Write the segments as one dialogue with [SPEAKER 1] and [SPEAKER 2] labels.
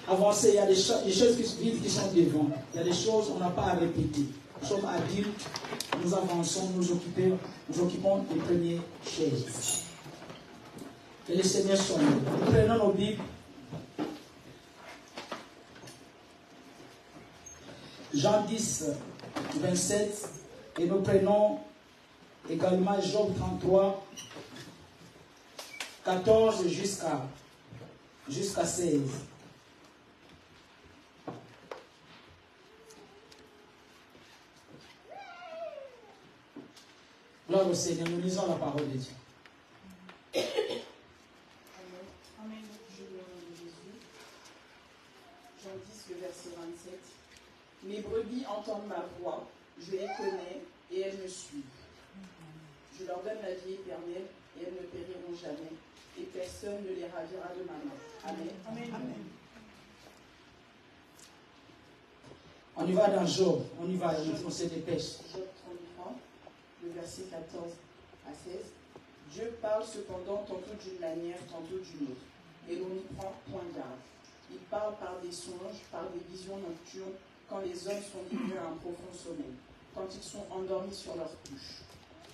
[SPEAKER 1] avancer. Il y a des choses vides qui sont devant. Il y a des choses qu'on n'a pas à répéter. Nous sommes adultes, nous avançons, nous occupons les premières chaises. Que le Seigneur soit là. Nous prenons nos Bibles. Jean 10, 27. Et nous prenons également Job 33, 14 jusqu'à 16. Gloire au Seigneur, nous lisons la parole de Dieu.
[SPEAKER 2] Amen. Je le nom de Jésus. Jean 10, le verset 27. Mes brebis entendent ma voix, je les connais et elles me suivent. Je leur donne la vie éternelle et elles ne périront jamais, et personne ne les ravira de ma main. Amen. Amen. Amen.
[SPEAKER 1] On y va dans Job, on y va, on se dépêche.
[SPEAKER 2] Job 33, le verset 14 à 16. Dieu parle cependant tantôt d'une manière, tantôt d'une autre, et l'on n'y prend point garde. Il parle par des songes, par des visions nocturnes, quand les hommes sont livrés à un profond sommeil, quand ils sont endormis sur leur couche.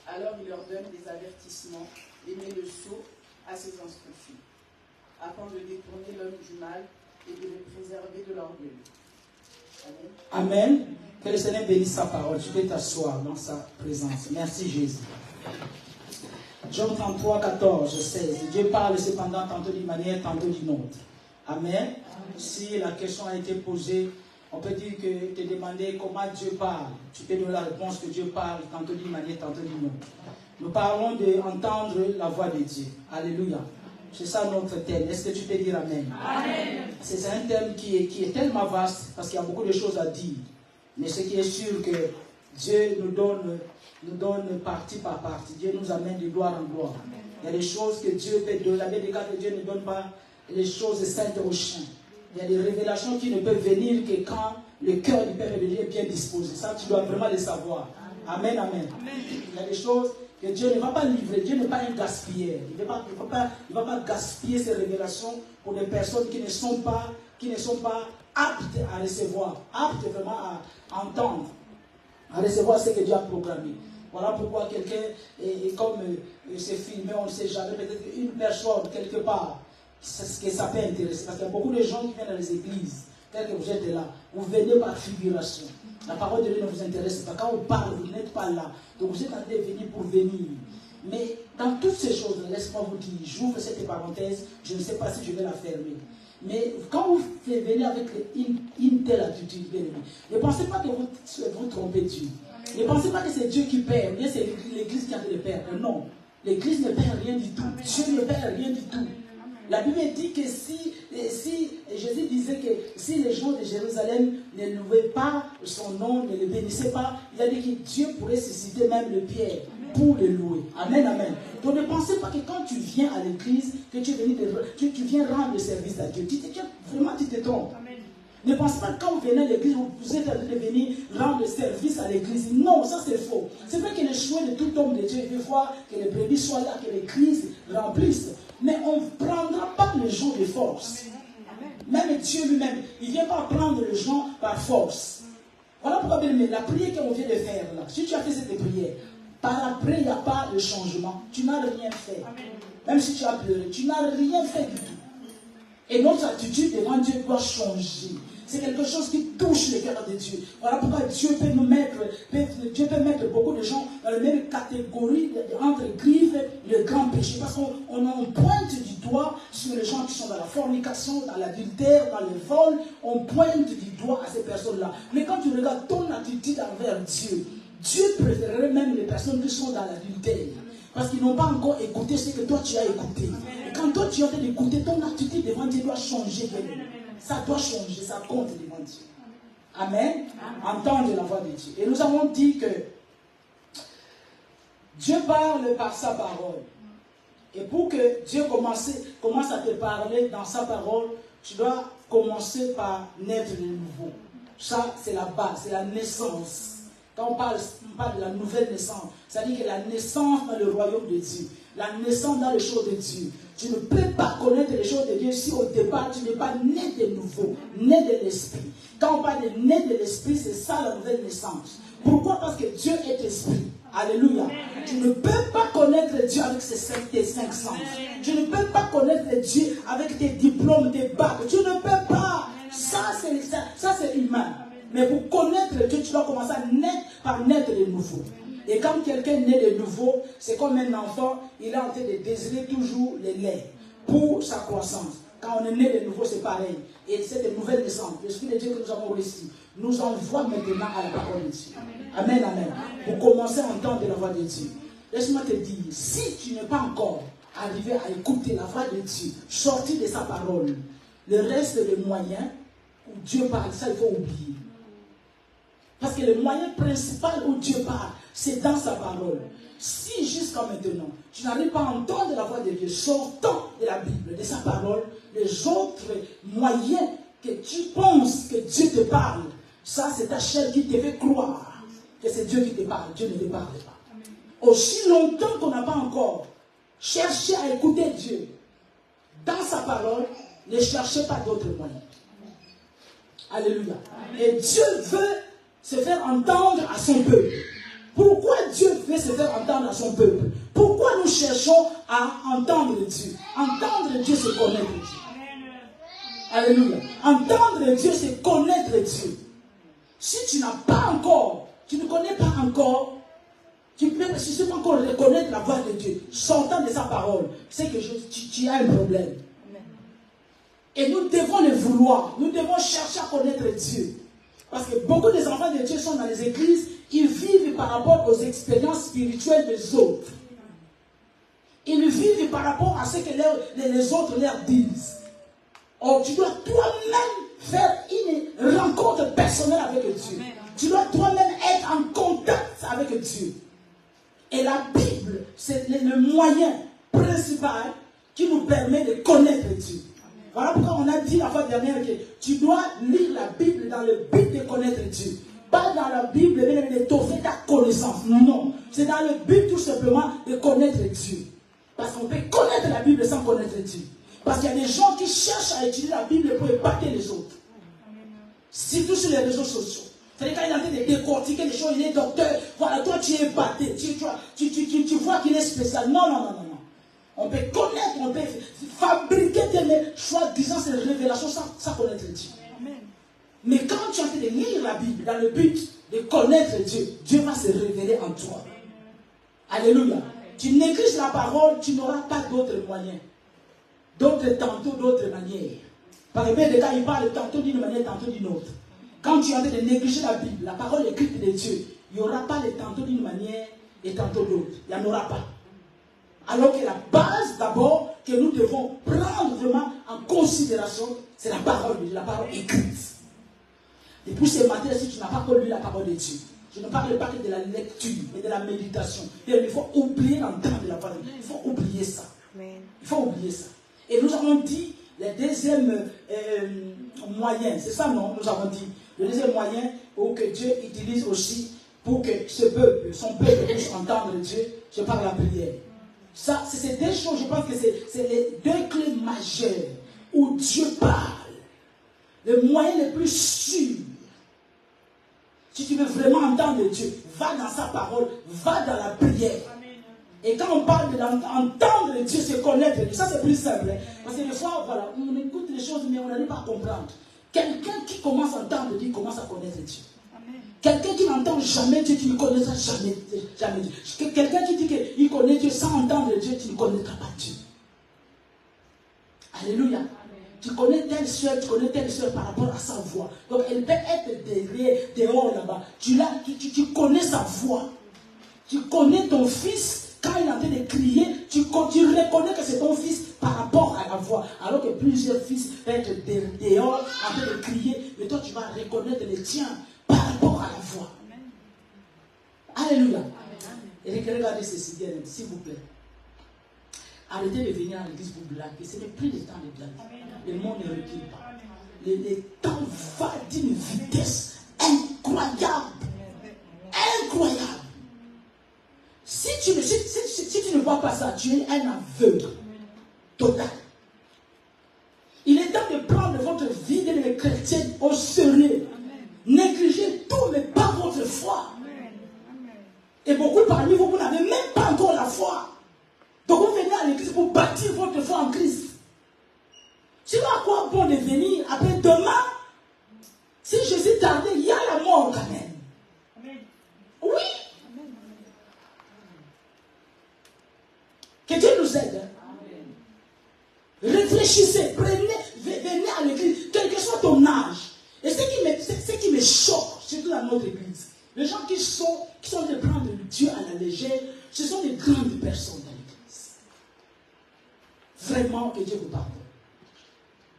[SPEAKER 2] Alors il leur donne des avertissements et met le sceau à ses instructions, afin de détourner l'homme du mal et de le préserver de l'orgueil. Amen.
[SPEAKER 1] Amen. Que le Seigneur bénisse sa parole. Tu peux t'asseoir dans sa présence. Merci Jésus. Job 33, 14, 16. Dieu parle cependant tantôt d'une manière, tantôt d'une autre. Amen. Si la question a été posée, on peut dire que te demander comment Dieu parle. Tu peux donner la réponse que Dieu parle tantôt d'une manière, tantôt d'une autre. Nous parlons d'entendre la voix de Dieu. Alléluia. C'est ça notre thème. Est-ce que tu peux dire Amen? Amen. C'est un thème qui est tellement vaste parce qu'il y a beaucoup de choses à dire. Mais ce qui est sûr que Dieu nous donne partie par partie. Dieu nous amène de gloire en gloire. Amen. Il y a des choses que Dieu peut donner. La Bible dit que Dieu ne donne pas les choses saintes aux chiens. Il y a des révélations qui ne peuvent venir que quand le cœur du Père et de Dieu est bien disposé. Ça, tu dois vraiment le savoir. Amen, amen. Amen. Il y a des choses que Dieu ne va pas livrer. Dieu n'est pas un gaspilleur. Il ne va pas gaspiller ces révélations pour des personnes qui ne sont pas aptes à recevoir, aptes vraiment à entendre, à recevoir ce que Dieu a programmé. Voilà pourquoi quelqu'un, comme c'est filmé, on ne sait jamais, peut-être une personne quelque part, c'est ce que ça peut intéresser. Parce qu'il y a beaucoup de gens qui viennent dans les églises, tel que vous êtes là, vous venez par figuration. La parole de Dieu ne vous intéresse pas. Quand on parle, vous n'êtes pas là. Donc vous êtes en train de venir pour venir. Mais dans toutes ces choses, laissez-moi vous dire, j'ouvre cette parenthèse, je ne sais pas si je vais la fermer. Mais quand vous venez avec une telle attitude, ne pensez pas que vous trompez Dieu. Ne pensez pas que c'est Dieu qui perd, bien c'est l'Église qui a fait le perdre. Non, l'Église ne perd rien du tout. Dieu ne perd rien du tout. La Bible dit que si Jésus disait que si les gens de Jérusalem ne louaient pas son nom, ne le bénissaient pas, il a dit que Dieu pourrait susciter même le Pierre pour le louer. Amen, amen. Donc ne pensez pas que quand tu viens à l'église, que tu viens rendre le service à Dieu. Vraiment, tu te trompes. Ne pensez pas que quand vous venez à l'église, vous êtes en train de venir rendre le service à l'église. Non, ça c'est faux. C'est vrai que le choix de tout homme de Dieu, il veut voir que les brebis soient là, que l'église remplisse. Mais on ne prendra pas les gens de force. Même Dieu lui-même, il ne vient pas prendre les gens par force. Voilà pourquoi, bien aimé, la prière qu'on vient de faire là, si tu as fait cette prière, par après, il n'y a pas de changement. Tu n'as rien fait. Même si tu as pleuré, tu n'as rien fait du tout. Et notre attitude devant Dieu doit changer. C'est quelque chose qui touche le cœur de Dieu. Voilà pourquoi Dieu peut mettre beaucoup de gens dans la même catégorie entre griffes et le grand péché. Parce qu'on pointe du doigt sur les gens qui sont dans la fornication, dans l'adultère, dans le vol. On pointe du doigt à ces personnes-là. Mais quand tu regardes ton attitude envers Dieu, Dieu préférerait même les personnes qui sont dans l'adultère. Parce qu'ils n'ont pas encore écouté ce que toi tu as écouté. Et quand toi tu es en train d'écouter, ton attitude devant Dieu doit changer. Ça doit changer, ça compte devant Dieu. Amen. Entendre la voix de Dieu. Et nous avons dit que Dieu parle par sa parole. Et pour que Dieu commence à te parler dans sa parole, tu dois commencer par naître de nouveau. Ça, c'est la base, c'est la naissance. Quand on parle de la nouvelle naissance, c'est-à-dire que la naissance dans le royaume de Dieu. la naissance dans les choses de Dieu. Tu ne peux pas connaître les choses de Dieu si au départ tu n'es pas né de nouveau, né de l'esprit. Quand on parle de né de l'esprit, c'est ça la nouvelle naissance. Pourquoi? Parce que Dieu est esprit. Alléluia. Tu ne peux pas connaître Dieu avec tes cinq sens. Tu ne peux pas connaître Dieu avec tes diplômes, tes bacs. Tu ne peux pas. Ça c'est humain. Mais pour connaître Dieu, tu dois commencer par naître de nouveau. Et quand quelqu'un naît de nouveau, c'est comme un enfant, il est en train de désirer toujours le lait pour sa croissance. Quand on est né de nouveau, c'est pareil. Et c'est une nouvelle naissance. L'Esprit de Dieu que nous avons reçu nous envoie maintenant à la parole de Dieu. Amen, amen. Pour commencer à entendre la voix de Dieu. Laisse-moi te dire, si tu n'es pas encore arrivé à écouter la voix de Dieu, sorti de sa parole, le reste des moyens où Dieu parle, ça il faut oublier. Parce que le moyen principal où Dieu parle, c'est dans sa parole. Si jusqu'à maintenant, tu n'arrives pas à entendre la voix de Dieu sortant de la Bible, de sa parole, les autres moyens que tu penses que Dieu te parle, ça c'est ta chair qui te fait croire que c'est Dieu qui te parle. Dieu ne te parle pas. Aussi longtemps qu'on n'a pas encore cherché à écouter Dieu dans sa parole, ne cherchez pas d'autres moyens. Alléluia. Et Dieu veut se faire entendre à son peuple. Pourquoi Dieu veut se faire entendre à son peuple? Pourquoi nous cherchons à entendre Dieu? Entendre Dieu, c'est connaître Dieu. Alléluia. Entendre Dieu, c'est connaître Dieu. Si tu n'as pas encore, tu ne connais pas encore, si tu ne peux pas encore reconnaître la voix de Dieu, sortant de sa parole, c'est que tu as un problème. Et nous devons le vouloir. Nous devons chercher à connaître Dieu. Parce que beaucoup des enfants de Dieu sont dans les églises, ils vivent par rapport aux expériences spirituelles des autres. Ils vivent par rapport à ce que les autres leur disent. Or, tu dois toi-même faire une rencontre personnelle avec Dieu. Tu dois toi-même être en contact avec Dieu. Et la Bible, c'est le moyen principal qui nous permet de connaître Dieu. Voilà pourquoi on a dit la fois dernière que tu dois lire la Bible dans le but de connaître Dieu. Pas dans la Bible de t'offrir ta connaissance. Non. C'est dans le but tout simplement de connaître Dieu. Parce qu'on peut connaître la Bible sans connaître Dieu. Parce qu'il y a des gens qui cherchent à étudier la Bible pour épater les autres. Surtout sur les réseaux sociaux. C'est-à-dire quand il est en train de décortiquer les choses, il est docteur. Voilà, toi tu es épaté. Tu vois qu'il est spécial. Non, non, non, non. On peut connaître, on peut fabriquer des soi-disant ces révélations sans connaître Dieu. Mais quand tu es en train de lire la Bible dans le but de connaître Dieu, Dieu va se révéler en toi. Alléluia. Tu négliges la parole, tu n'auras pas d'autres moyens. D'autres tantôt, d'autres manières. Par exemple, des cas, il parle tantôt d'une manière, tantôt d'une autre. Quand tu es en train de négliger la Bible, la parole écrite de Dieu, il n'y aura pas les tantôt d'une manière et tantôt d'autre. Il n'y en aura pas. Alors que la base d'abord que nous devons prendre vraiment en considération, c'est la parole écrite. Et puis ce matin, si tu n'as pas connu la parole de Dieu, je ne parle pas que de la lecture et de la méditation. Il faut oublier l'entendre de la parole. Il faut oublier ça. Il faut oublier ça. Et nous avons dit le deuxième moyen, c'est ça non? Nous avons dit le deuxième moyen pour que Dieu utilise aussi pour que ce peuple, son peuple puisse entendre Dieu, je parle de la prière. Ça, c'est ces deux choses, je pense que c'est les deux clés majeures où Dieu parle. Le moyen le plus sûr, si tu veux vraiment entendre Dieu, va dans sa parole, va dans la prière. Et quand on parle d'entendre Dieu, c'est connaître Dieu. Ça, c'est plus simple. Hein? Parce que des fois, voilà, on écoute les choses, mais on n'arrive pas à comprendre. Quelqu'un qui commence à entendre Dieu, commence à connaître Dieu. Quelqu'un qui n'entend jamais Dieu, tu ne connaîtras jamais Dieu. Quelqu'un qui dit qu'il connaît Dieu sans entendre Dieu, tu ne connaîtras pas Dieu. Alléluia. Tu connais telle soeur par rapport à sa voix. Donc elle peut être derrière, dehors là-bas. Tu connais sa voix. Tu connais ton fils. Quand il est en train de crier, tu reconnais que c'est ton fils par rapport à la voix. Alors que plusieurs fils peuvent être dehors en train de crier, mais toi tu vas reconnaître les tiens par rapport à la voix. Alléluia. Et regardez ceci, bien, s'il vous plaît. Arrêtez de venir à l'église pour blaguer. Ce n'est plus le temps de blaguer. Le monde ne recule pas. Le temps va d'une vitesse incroyable. Incroyable. Si tu ne vois pas ça, tu es un aveugle total. Il est temps de prendre votre vie de chrétien au sérieux. Négligez tout, mais pas votre foi. Et beaucoup parmi vous, vous n'avez même pas encore la foi. Donc vous venez à l'église pour bâtir votre foi en Christ. Sinon, à quoi bon de venir après demain? Si Jésus tardait, il y a la mort quand même. Amen. Oui. Amen. Que Dieu nous aide. Amen. Réfléchissez, venez à l'église, quel que soit ton âge. Et ce qui me choque, surtout dans notre église, les gens qui sont de prendre Dieu à la légère, ce sont des grandes personnes dans l'église. Vraiment, que Dieu vous pardonne.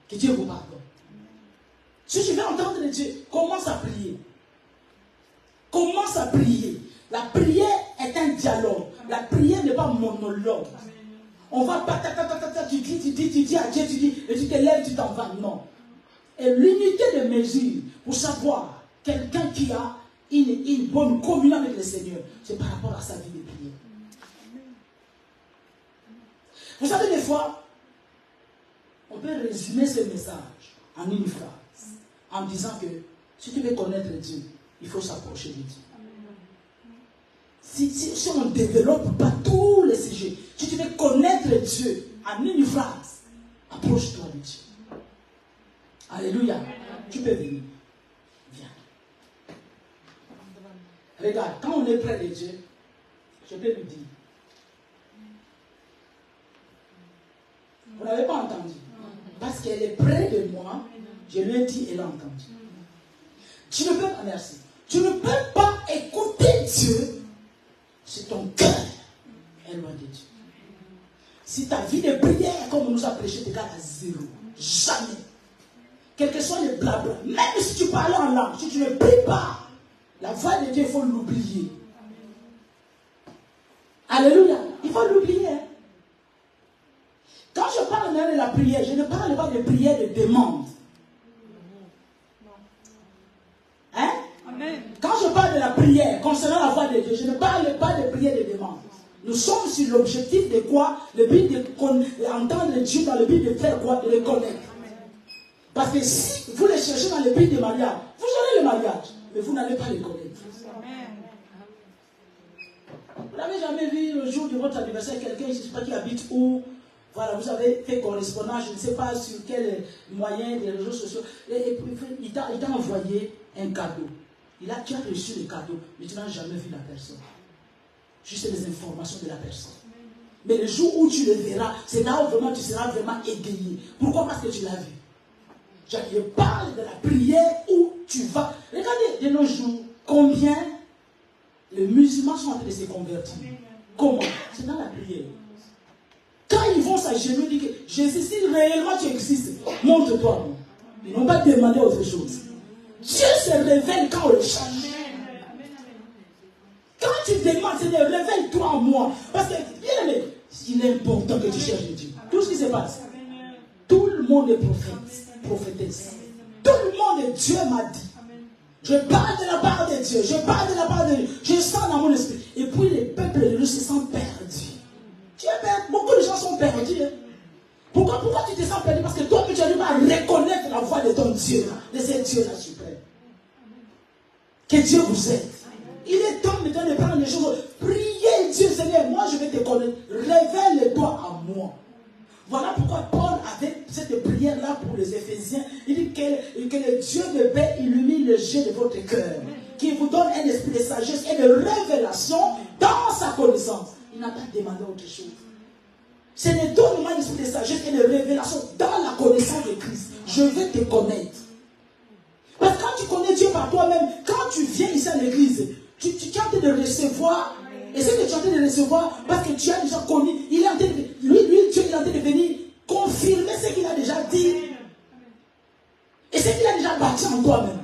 [SPEAKER 1] Que Dieu vous pardonne. Si tu veux entendre Dieu, commence à prier. Commence à prier. La prière est un dialogue. La prière n'est pas monologue. On va pas, tu dis à Dieu, tu dis, et tu te lèves, tu t'en vas. Non. Et l'unité de mesure pour savoir quelqu'un qui a une bonne communion avec le Seigneur, c'est par rapport à sa vie de prière. Vous savez, des fois, on peut résumer ce message en une phrase, en disant que si tu veux connaître Dieu, il faut s'approcher de Dieu. Si on ne développe pas tous les sujets, si tu veux connaître Dieu en une phrase, approche-toi de Dieu. Alléluia. Tu peux venir. Viens. Regarde, quand on est près de Dieu, je peux lui dire. Vous n'avez pas entendu. Parce qu'elle est près de moi, je lui ai dit, elle a entendu. Tu ne peux pas, merci. Tu ne peux pas écouter Dieu si ton cœur est loin de Dieu. Si ta vie de prière, comme on nous a prêché, t'égale à zéro. Jamais. Quel que soit le blabla, même si tu parles en langue, si tu ne pries pas, la voix de Dieu, il faut l'oublier. Alléluia. Il faut l'oublier. Quand je parle de la prière, je ne parle pas de prière de demande. Hein? Amen. Quand je parle de la prière concernant la voix de Dieu, je ne parle pas de prière de demande. Nous sommes sur l'objectif de quoi? Le but d'entendre Dieu dans le but de faire quoi? De le connaître. Parce que si vous le cherchez dans le but de mariage, vous aurez le mariage, mais vous n'allez pas le connaître. Vous n'avez jamais vu le jour de votre anniversaire quelqu'un, je ne sais pas qui habite où, voilà, vous avez fait correspondance, je ne sais pas sur quel moyen des réseaux sociaux, et puis il t'a envoyé un cadeau. Tu as reçu le cadeau, mais tu n'as jamais vu la personne. Juste les informations de la personne. Mais le jour où tu le verras, c'est là où vraiment tu seras vraiment égayé. Pourquoi? Parce que tu l'as vu. Je parle de la prière où tu vas. Regardez de nos jours combien les musulmans sont en train de se convertir. Comment? C'est dans la prière. Quand ils vont s'agenouiller, ils disent que Jésus, si réellement tu existes, montre-toi. Ils n'ont pas demandé autre chose. Dieu se révèle quand on le cherche. Quand tu demandes, Seigneur, révèle-toi en moi. Parce que, bien aimé, il est important que tu cherches Dieu. Tout ce qui se passe. Tout le monde est prophète, prophétesse. Tout le monde, Dieu m'a dit. Je parle de la part de Dieu. Je parle de la part de Dieu. Je sens dans mon esprit. Et puis les peuples de Dieu se sentent perdus. Beaucoup de gens sont perdus. Hein? Pourquoi tu te sens perdu? Parce que toi, tu arrives à reconnaître la voix de ton Dieu, de ce Dieu-là suprême. Que Dieu vous aide. Il est temps maintenant de prendre les choses. Priez Dieu, Seigneur, moi je vais te connaître. Révèle-toi à moi. Voilà pourquoi Paul avait cette prière-là pour les Éphésiens. Il dit que le Dieu de paix illumine le jeu de votre cœur. Qu'il vous donne un esprit de sagesse et de révélation dans sa connaissance. Il n'a pas demandé autre chose. C'est le donnement un esprit de sagesse et de révélation dans la connaissance de Christ. Je veux te connaître. Parce que quand tu connais Dieu par toi-même, quand tu viens ici à l'église, tu es en train de recevoir. Et ce que tu es en train de recevoir, parce que tu as déjà connu, il est en train de, Dieu est en train de venir confirmer ce qu'il a déjà dit. Et ce qu'il a déjà bâti en toi-même.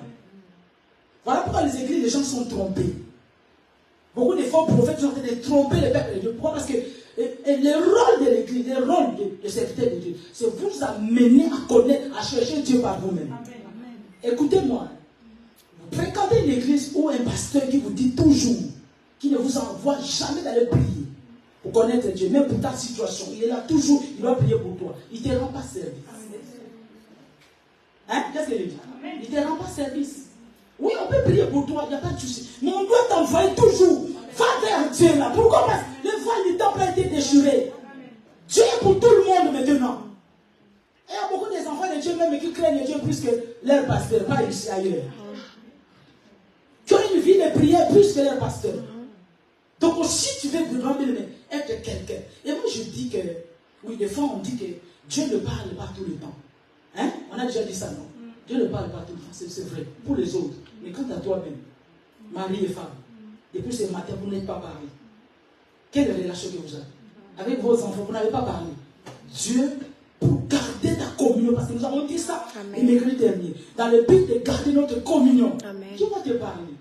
[SPEAKER 1] Voilà pourquoi les églises, les gens sont trompés. Beaucoup de faux prophètes sont en train de tromper les peuples de Dieu. Pourquoi? Parce que le rôle de l'église, le rôle de serviteur de Dieu, c'est vous amener à connaître, à chercher Dieu par vous-même. Écoutez-moi. Vous fréquentez une église ou un pasteur qui vous dit toujours, qui ne vous envoie jamais d'aller prier. pour connaître Dieu, même pour ta situation. Il est là toujours, il doit prier pour toi. Il ne te rend pas service. Hein? Qu'est-ce qu'il dit? Il ne te rend pas service. Oui, on peut prier pour toi, il n'y a pas de souci. Mais on doit t'envoyer toujours. Va vers Dieu là. Pourquoi? Parce que le voile du temple a été déchiré. Dieu est pour tout le monde maintenant. Et il y a beaucoup des enfants de Dieu même qui craignent Dieu plus que leur pasteur, pas ici ailleurs. Qui ont une vie de prière plus que leur pasteur. Donc si tu veux vraiment être quelqu'un. Et moi je dis que, oui, des fois on dit que Dieu ne parle pas tout le temps. Hein? On a déjà dit ça, non? Dieu ne parle pas tout le temps, c'est vrai, pour les autres. Mais quant à toi-même, mari et femme, depuis ce matin, vous n'êtes pas parlé. Quelle relation que vous avez? Avec vos enfants, vous n'avez pas parlé. Dieu, pour garder ta communion, parce que nous avons dit ça le mercredi dernier, dans le but de garder notre communion, Dieu va te parler.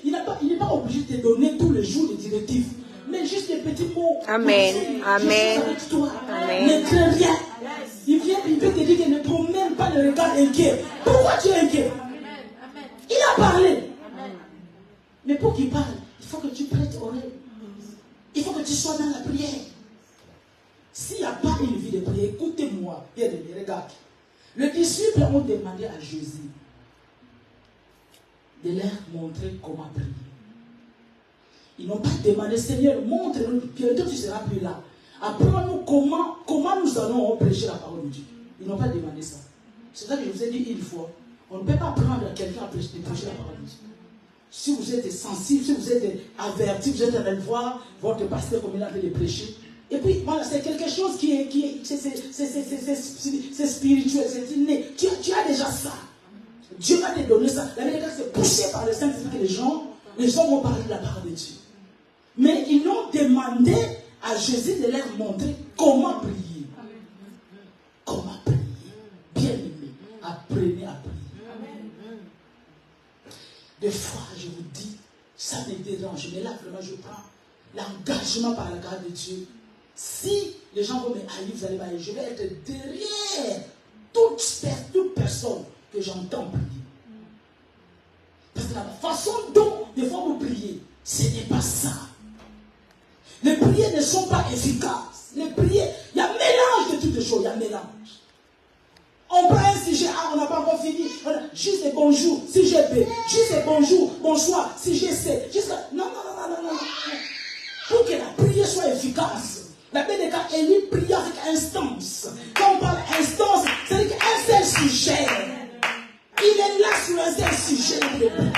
[SPEAKER 1] Il n'est pas obligé de te donner tous les jours des directives, mais juste des petits mots.
[SPEAKER 3] Amen. Amen.
[SPEAKER 1] Avec toi.
[SPEAKER 3] Amen.
[SPEAKER 1] Ne crains rien. Il peut te dire qu'il ne trouve même pas le regard inquiet. Pourquoi tu es inquiet? Il a parlé. Mais pour qu'il parle, il faut que tu prêtes oreille. Il faut que tu sois dans la prière. S'il n'y a pas une vie de prière, écoutez-moi, bien aimé, regarde. Les disciples ont demandé à Jésus de leur montrer comment prier. Ils n'ont pas demandé, Seigneur, montre-nous, bientôt tu seras plus là. Apprends-nous comment nous allons prêcher la parole de Dieu. Ils n'ont pas demandé ça. C'est ça que je vous ai dit une fois. On ne peut pas prendre quelqu'un à prêcher la parole de Dieu. Si vous êtes sensible, si vous êtes averti, vous êtes allé voir votre pasteur comme il a fait de prêcher. Et puis, voilà, c'est quelque chose qui est c'est spirituel, c'est inné. Tu as déjà ça. Dieu va te donner ça. La vérité, c'est poussé par le Saint-Esprit que les gens vont parler de la parole de Dieu. Mais ils ont demandé à Jésus de leur montrer comment prier. Comment prier. Bien aimé, apprenez à prier. Des fois, je vous dis, ça me dérange, mais là, vraiment, je prends l'engagement par la grâce de Dieu. Si les gens vont me haïr, vous allez m'haïr. Je vais être derrière toute personne que j'entends prier. Parce que la façon dont, des fois, vous priez, ce n'est pas ça. Les prières ne sont pas efficaces. Les prières, il y a mélange de toutes les choses, il y a mélange. On prend un sujet, on n'a pas encore fini. Juste bonjour, si j'ai B. Juste bonjour, bonsoir, si j'ai C. Non. Pour que la prière soit efficace, la Bible dit qu'il y a une prière avec instance. Quand on parle instance, c'est-à-dire qu'un seul sujet. Il est là sur un seul sujet de prière.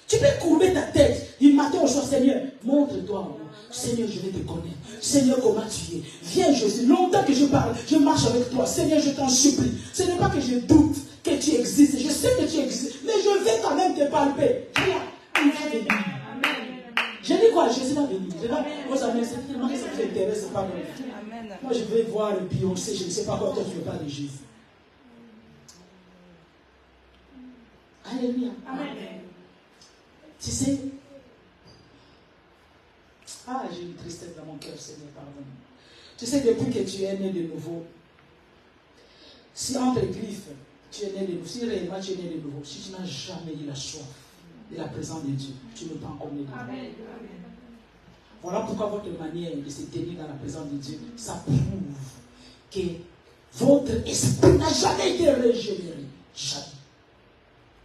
[SPEAKER 1] Tu peux courber ta tête du matin au soir, Seigneur, montre-toi. Seigneur, je vais te connaître. Seigneur, comment tu es? Viens, Jésus. Longtemps que je parle, je marche avec toi. Seigneur, je t'en supplie. Ce n'est pas que je doute que tu existes. Je sais que tu existes. Mais je vais quand même te palper. Il va venir. Je dis quoi? Jésus va venir. Vos amis, c'est tellement que ça vous intéresse pas. Moi, je vais voir le Beyoncé. Je ne sais pas quoi toi tu veux parler de Jésus. Alléluia. Amen. Tu sais, j'ai une tristesse dans mon cœur, Seigneur, pardon. Tu sais, depuis que tu es né de nouveau, si entre griffes, tu es né de nouveau, si réellement tu es né de nouveau, si tu n'as jamais eu la soif de la présence de Dieu, tu ne peux pas encore né de nouveau. Voilà pourquoi votre manière de se tenir dans la présence de Dieu, ça prouve que votre esprit n'a jamais été régénéré. Jamais.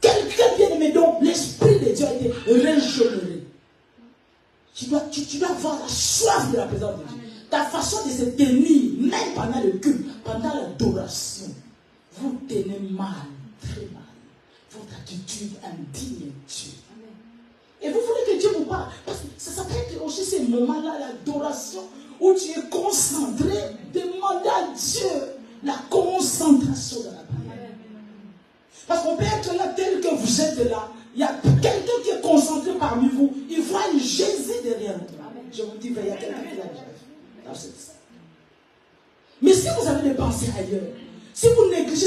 [SPEAKER 1] Quelqu'un bien aimé, donc l'esprit de Dieu a été régénéré. Tu dois avoir la soif de la présence de Dieu. Ta façon de se tenir, même pendant le culte, pendant l'adoration, vous tenez mal, très mal. Votre attitude indigne Dieu. Et vous voulez que Dieu vous parle. Parce que ça peut être aussi ces moments-là, l'adoration, où tu es concentré, demandez à Dieu la concentration de la prière. Parce qu'on peut être là tel que vous êtes là. Il y a quelqu'un qui est concentré parmi vous. Il voit une Jésus derrière vous. Je vous dis, il y a quelqu'un qui l'a déjà fait dans cette salle. Mais si vous avez des pensées ailleurs, si vous négligez,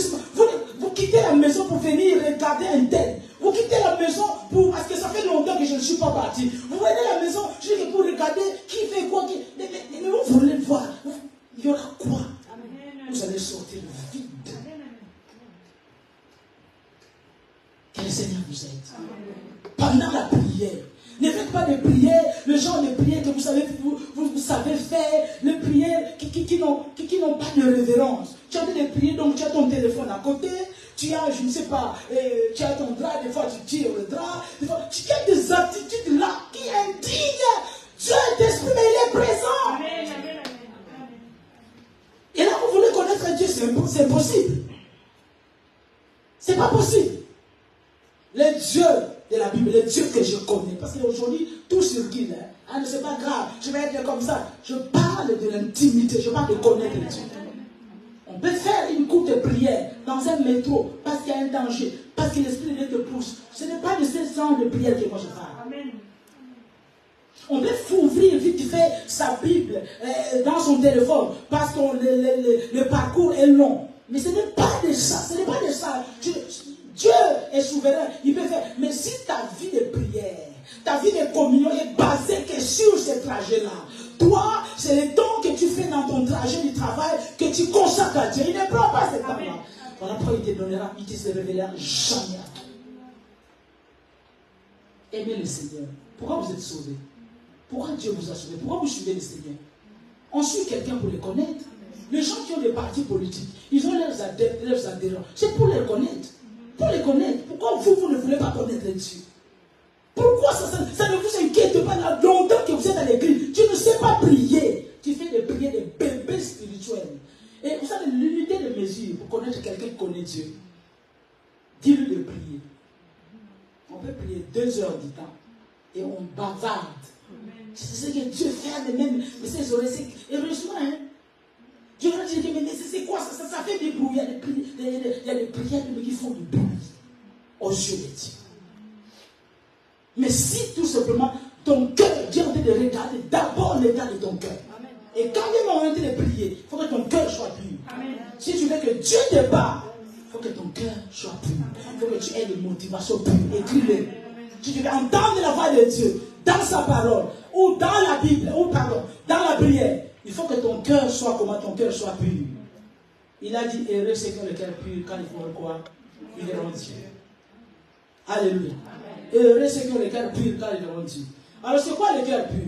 [SPEAKER 1] vous quittez la maison pour venir regarder un tel. Vous quittez la maison parce que ça fait longtemps que je ne suis pas parti. Vous venez à la maison juste pour regarder qui fait quoi. Mais vous voulez voir. Il y aura quoi? Vous allez sortir vide. Que le Seigneur vous aide. Pendant la prière, ne faites pas de prières, le genre de prières que vous savez faire, les prières qui n'ont pas de révérence. Tu as des prières, donc tu as ton téléphone à côté, tu as, je ne sais pas, tu as ton drap, des fois tu tires le drap, des fois, tu as des attitudes là qui indignent. Dieu est esprit, mais il est présent.
[SPEAKER 3] Amen, amen, amen.
[SPEAKER 1] Et là, vous voulez connaître Dieu, c'est impossible. C'est pas possible. Les dieux de la Bible, les dieux que je connais, parce qu'aujourd'hui, tout circule. Hein, c'est pas grave, je vais être comme ça. Je parle de l'intimité, je parle de connaître Dieu. On peut faire une courte prière dans un métro parce qu'il y a un danger, parce que l'Esprit de Dieu te pousse. Ce n'est pas de ce genre de prière que moi je parle.
[SPEAKER 3] Amen.
[SPEAKER 1] On peut ouvrir vite fait sa Bible dans son téléphone parce que le parcours est long. Mais ce n'est pas de ça. Ce n'est pas de ça. Dieu est souverain. Il peut faire. Mais si ta vie de prière, ta vie de communion est basée que sur ce trajet-là, toi, c'est le temps que tu fais dans ton trajet du travail que tu consacres à Dieu. Il ne prend pas ce temps-là. Voilà pourquoi il te donnera, il ne se révélera jamais à toi. Aimez le Seigneur. Pourquoi vous êtes sauvés? Pourquoi Dieu vous a sauvé? Pourquoi vous suivez le Seigneur? On suit quelqu'un pour les connaître. Les gens qui ont des partis politiques, ils ont leurs adeptes, leurs adhérents. C'est pour les connaître. Pour les connaître. Pourquoi vous ne voulez pas connaître Dieu? Pourquoi ça ne vous inquiète pas là, longtemps que vous êtes à l'église? Tu ne sais pas prier. Tu fais des prières de bébés spirituels. Et vous savez, l'unité de mesure pour connaître quelqu'un qui connaît Dieu. Dis-lui de prier. On peut prier 2 heures du temps. Et on bavarde. C'est ce que Dieu fait de même. Mais ces oreilles, heureusement, hein. Dieu va dire, mais c'est quoi ça? Ça fait des bruits. Il y a des prières qui font du bruit aux yeux de Dieu. Mais si tout simplement ton cœur, Dieu est en train de regarder d'abord l'état de ton cœur. Et quand il est en train de prier, il faut que ton cœur soit pur. Amen. Si tu veux que Dieu te parle, il faut que ton cœur soit pur. Il faut que tu aies des motivations pures. Écris-le. Si tu veux entendre la voix de Dieu dans sa parole, ou dans la Bible, ou pardon, dans la prière, il faut que ton cœur soit comment? Ton cœur soit pur. Il a dit, heureux ceux qui ont le cœur pur, quand ils font quoi? Ils verront Dieu. Alléluia. Heureux ceux qui ont le cœur pur, quand ils verront Dieu. Alors c'est quoi le cœur pur?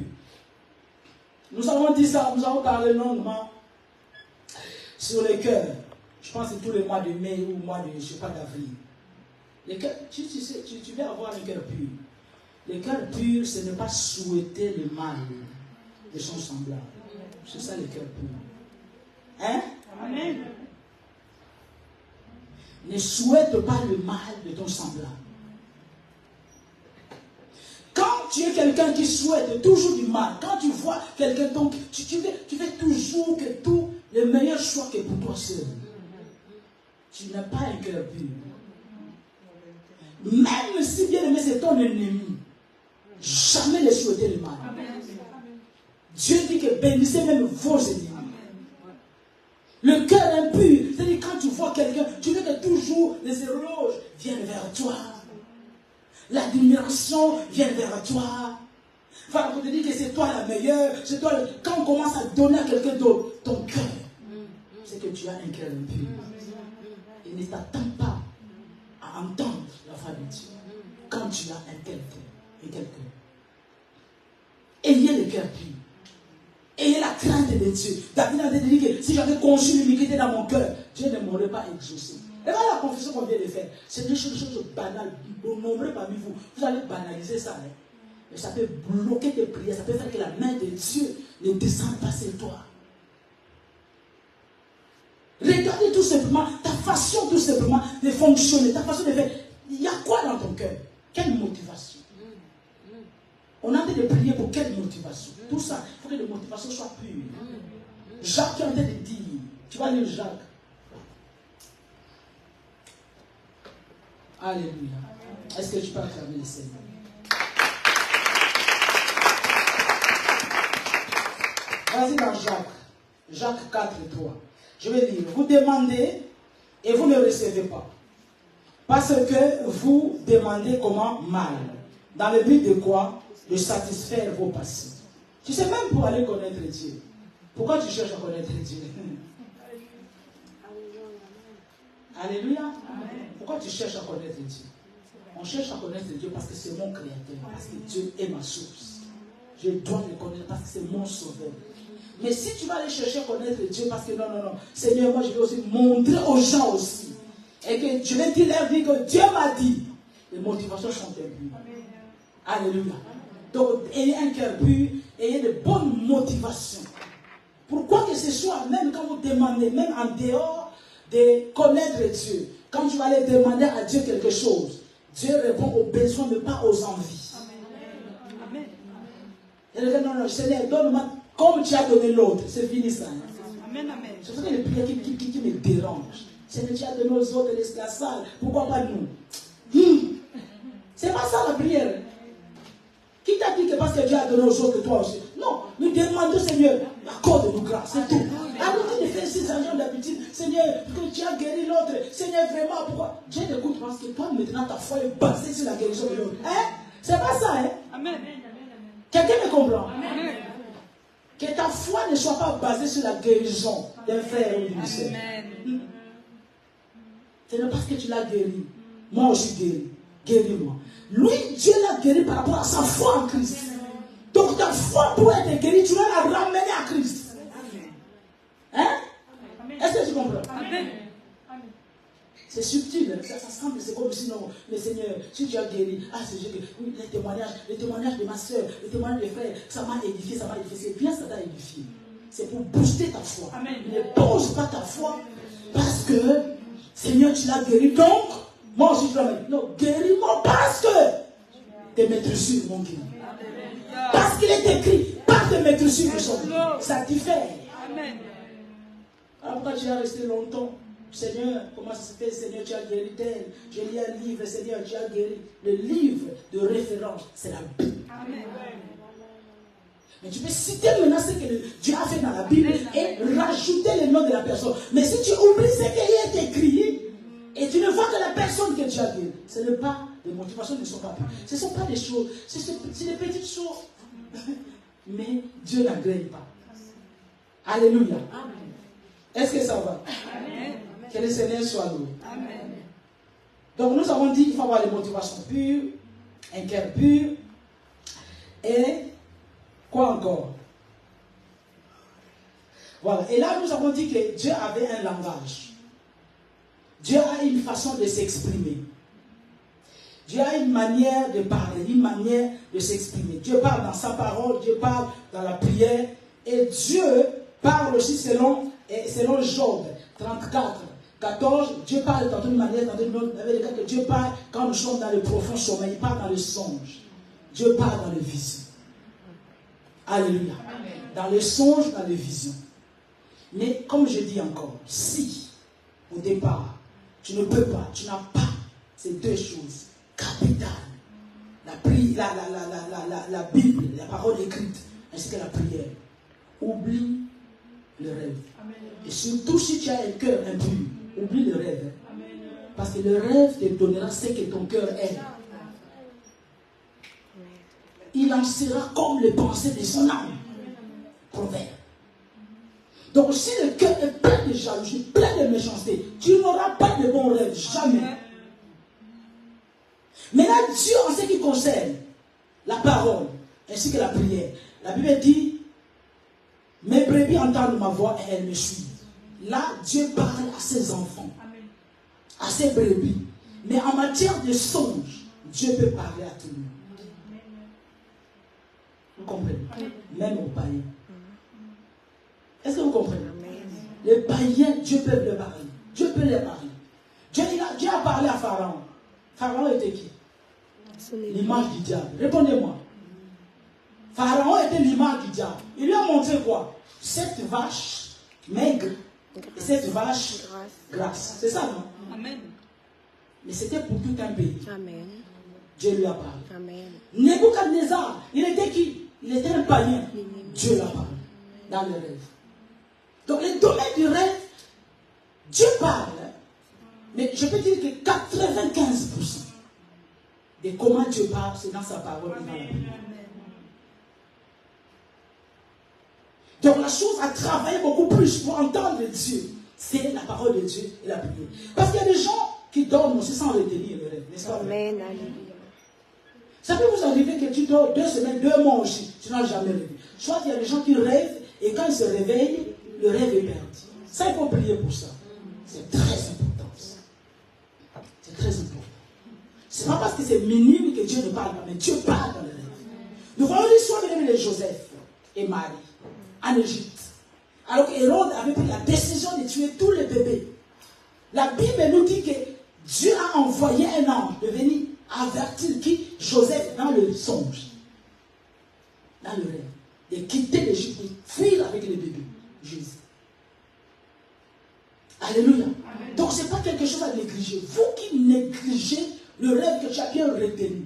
[SPEAKER 1] Nous avons dit ça, nous avons parlé longuement sur le cœur. Je pense que c'est tous les mois de mai ou mois de, je ne sais pas, d'avril. Tu vas avoir un cœur pur. Le cœur pur, ce n'est pas souhaiter le mal de son semblable. C'est ça le cœur pur. Hein?
[SPEAKER 3] Amen.
[SPEAKER 1] Ne souhaite pas le mal de ton semblable. Quand tu es quelqu'un qui souhaite toujours du mal, quand tu vois quelqu'un, donc tu fais toujours que tout le meilleur choix que pour toi seul. Tu n'as pas un cœur pur. Même si bien aimé c'est ton ennemi, jamais ne souhaiter le mal. Dieu dit que bénissez même vos ennemis. Le cœur impur, c'est-à-dire quand tu vois quelqu'un, tu veux que toujours les éloges viennent vers toi. L'admiration vient vers toi. Enfin, on te dit que c'est toi la meilleure, c'est toi. Quand on commence à donner à quelqu'un d'autre ton cœur, c'est que tu as un cœur impur. Et ne t'attends pas à entendre la voix de Dieu. Quand tu as un tel cœur et quelqu'un. Ayez le cœur pur. Ayez la crainte de Dieu. David a dit que si j'avais conçu l'iniquité dans mon cœur, Dieu ne m'aurait pas exaucé. Et voilà la confession qu'on vient de faire. C'est des choses banales. Nombreux parmi vous, vous allez banaliser ça. Hein? Mais ça peut bloquer tes prières. Ça peut faire que la main de Dieu ne descende pas sur toi. Regardez tout simplement ta façon tout simplement de fonctionner, ta façon de faire. Il y a quoi dans ton cœur? Quelle motivation? On a envie de prier pour quelle motivation? Tout ça, il faut que les motivations soient pures. Jacques est en train de dire, tu vas lire Jacques. Alléluia. Est-ce que tu peux acclamer le Seigneur? Vas-y dans Jacques. Jacques 4 et 3. Je vais lire. Vous demandez et vous ne recevez pas. Parce que vous demandez comment? Mal. Dans le but de quoi? De satisfaire vos passions. Tu sais, même pour aller connaître Dieu. Pourquoi tu cherches à connaître Dieu? Alléluia. Pourquoi tu cherches à connaître Dieu? On cherche à connaître Dieu parce que c'est mon créateur, parce que Dieu est ma source. Je dois le connaître parce que c'est mon sauveur. Mais si tu vas aller chercher à connaître Dieu parce que non, Seigneur, moi je vais aussi montrer aux gens aussi. Et que je vais leur dire que Dieu m'a dit. Les motivations sont perdues. Alléluia. Donc, ayez un cœur pur, ayez de bonnes motivations. Pourquoi que ce soit, même quand vous demandez, même en dehors de connaître Dieu, quand tu vas aller demander à Dieu quelque chose, Dieu répond aux besoins, mais pas aux envies. Amen. Et il dit, non, Seigneur, donne-moi comme tu as donné l'autre. C'est fini ça. Amen, amen. C'est pour ça que les prières qui me dérangent. Seigneur, tu as donné aux autres la salle. Pourquoi pas nous? C'est pas ça la prière. Qui t'a dit que parce que Dieu a donné aux autres, toi aussi? Non, nous demandons, Seigneur, accorde-nous grâce, c'est tout. Arrêtez de faire 6 agents d'habitude. Seigneur, que tu as guéri l'autre. Seigneur, vraiment, pourquoi? Dieu t'écoute parce que toi, maintenant, ta foi est basée sur la guérison de l'autre. Hein? C'est pas ça, hein? Amen. Quelqu'un me comprend? Amen. Que ta foi ne soit pas basée sur la guérison d'un frère ou d'une sœur. C'est parce que tu l'as guéri. Moi aussi guéri. Guéris-moi. Lui, Dieu l'a guéri par rapport à sa foi en Christ. Donc ta foi pour être guérie, tu dois la ramener à Christ. Hein? Est-ce que tu comprends? Amen. C'est subtil, hein? Ça semble, c'est comme si non, mais Seigneur, si tu as guéri, c'est Dieu que oui, les témoignages de ma soeur, les témoignages des frères, ça m'a édifié. C'est bien, ça t'a édifié. C'est pour booster ta foi. Amen. Ne pose pas ta foi parce que Seigneur, tu l'as guéri, donc moi aussi je dois me dire, non, guéris-moi parce que tes maîtresses m'ont guéri. Parce qu'il est écrit, par tes maîtresses que sont guéris. Ça diffère. Amen. Alors pourquoi tu as resté longtemps? Seigneur, comment ça se fait? Seigneur, tu as guéri tel. Je lis un livre, Seigneur, tu as guéri. Le livre de référence, c'est la Bible. Amen. Mais tu peux citer maintenant ce que Dieu a fait dans la Bible et rajouter le nom de la personne. Mais si tu oublies ce qui est écrit et tu ne vois que la personne que Dieu a guérie, ce n'est pas, les motivations ne sont pas pures. Ce ne sont pas des choses, c'est des petites choses. Mais Dieu n'agrée pas. Alléluia. Amen. Est-ce que ça va? Amen. Que le Seigneur soit loué. Amen. Donc nous avons dit qu'il faut avoir les motivations pures, un cœur pur. Et quoi encore? Voilà. Et là nous avons dit que Dieu avait un langage. Dieu a une façon de s'exprimer. Dieu a une manière de parler, une manière de s'exprimer. Dieu parle dans sa parole, Dieu parle dans la prière. Et Dieu parle aussi selon Job 34, 14. Dieu parle tantôt d'une manière, tantôt d'une autre. Avec les cas que Dieu parle quand nous sommes dans le profond sommeil. Il parle dans le songe. Dieu parle dans les visions. Alléluia. Amen. Dans les songes, dans les visions. Mais comme je dis encore, si au départ, tu ne peux pas, tu n'as pas ces deux choses capitales, la Bible, la parole écrite, ainsi que la prière, oublie le rêve. Amen. Et surtout si tu as un cœur impur, oublie le rêve. Amen. Parce que le rêve te donnera ce que ton cœur aime. Il en sera comme les pensées de son âme. Proverbe. Donc si le cœur est plein de jalousie, plein de méchanceté, tu n'auras pas de bons rêves, jamais. Maintenant, Dieu, en ce qui concerne la parole, ainsi que la prière, la Bible dit, mes brebis entendent ma voix et elles me suivent. Là, Dieu parle à ses enfants, à ses brebis. Mais en matière de songe, Dieu peut parler à tout le monde. Vous comprenez? Même aux païens. Est-ce que vous comprenez? Les païens, Dieu peut leur parler. Dieu peut leur parler. Dieu a parlé à Pharaon. Pharaon était qui? L'image du diable. Répondez-moi. Pharaon était l'image du diable. Il lui a montré quoi? Cette vache maigre et cette vache grasse. C'est ça, non? Amen. Mais c'était pour tout un pays. Amen. Dieu lui a parlé. Amen. Nebuchadnezzar, il était qui? Il était un païen. Dieu l'a parlé dans le rêve. Donc, le domaine du rêve, Dieu parle. Mais je peux dire que 95% de comment Dieu parle, c'est dans sa parole et dans la Bible. Donc, la chose à travailler beaucoup plus pour entendre Dieu, c'est la parole de Dieu et la prière. Parce qu'il y a des gens qui dorment aussi sans retenir le rêve. n'est-ce pas?
[SPEAKER 3] Amen. Alléluia.
[SPEAKER 1] Ça peut vous arriver que tu dors 2 semaines, 2 mois aussi, tu n'as jamais rêvé. Soit il y a des gens qui rêvent et quand ils se réveillent, le rêve est perdu. Ça, il faut prier pour ça. C'est très important. C'est très important. Ce n'est pas parce que c'est minime que Dieu ne parle pas, mais Dieu parle dans les rêves. Nous voyons l'histoire de Joseph et Marie en Égypte. Alors qu'Hérode avait pris la décision de tuer tous les bébés. La Bible nous dit que Dieu a envoyé un ange de venir avertir qui? Joseph dans le songe, dans le rêve, de quitter l'Égypte, de fuir avec les bébés. Jésus. Alléluia. Amen. Donc ce n'est pas quelque chose à négliger. Vous qui négligez le rêve que tu as bien retenu,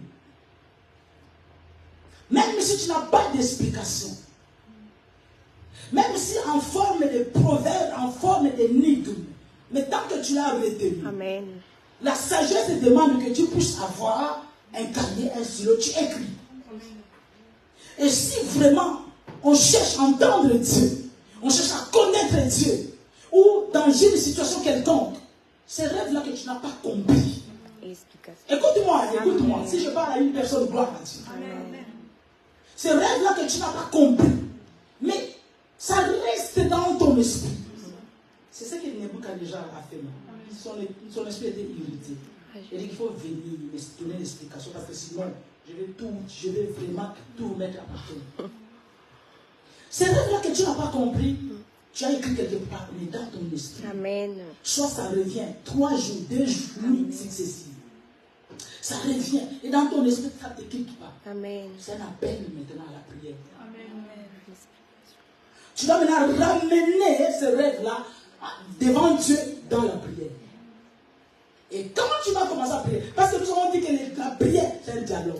[SPEAKER 1] même si tu n'as pas d'explication, même si en forme de proverbe, en forme d'énigme, mais tant que tu l'as retenu,
[SPEAKER 3] Amen.
[SPEAKER 1] La sagesse te demande que tu puisses avoir un cahier, un stylo, tu écris. Et si vraiment on cherche à entendre Dieu, on cherche à connaître Dieu, ou dans une situation quelconque, ces rêves-là que tu n'as pas compris. Écoute-moi, écoute-moi. Si je parle à une personne, gloire à Dieu.
[SPEAKER 3] Amen.
[SPEAKER 1] Ces rêves-là que tu n'as pas compris, mais ça reste dans ton esprit. C'est ce que Nebuchadnezzar a fait. Son esprit était irrité. Il dit qu'il faut venir me donner l'explication parce que sinon, je vais vraiment tout mettre à part. Ces rêves-là que tu n'as pas compris, tu as écrit quelque part, mais dans ton esprit.
[SPEAKER 3] Amen.
[SPEAKER 1] Soit ça revient 3 jours, 2 nuits successives. Ça revient. Et dans ton esprit, ça ne te quitte pas.
[SPEAKER 3] Amen.
[SPEAKER 1] C'est un appel maintenant à la prière.
[SPEAKER 3] Amen.
[SPEAKER 1] Tu dois maintenant ramener ce rêve-là devant Dieu dans la prière. Et quand tu vas commencer à prier, parce que nous avons dit que la prière, c'est un dialogue.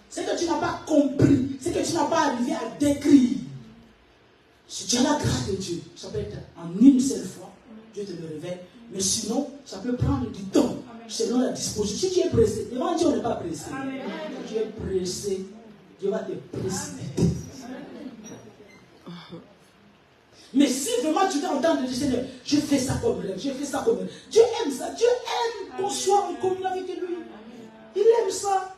[SPEAKER 1] C'est que tu n'as pas compris, c'est que tu n'as pas arrivé à décrire. Si tu as la grâce de Dieu, ça peut être en une seule fois, Dieu te le révèle. Mais sinon, ça peut prendre du temps, selon la disposition. Si tu es pressé, devant Dieu, on n'est pas pressé. Si tu es pressé, Dieu va te précipiter. Mais si vraiment tu t'entends dire, Seigneur, je fais ça comme rêve, je fais ça comme rêve. Dieu aime ça. Dieu aime qu'on soit en communion avec lui. Il aime ça.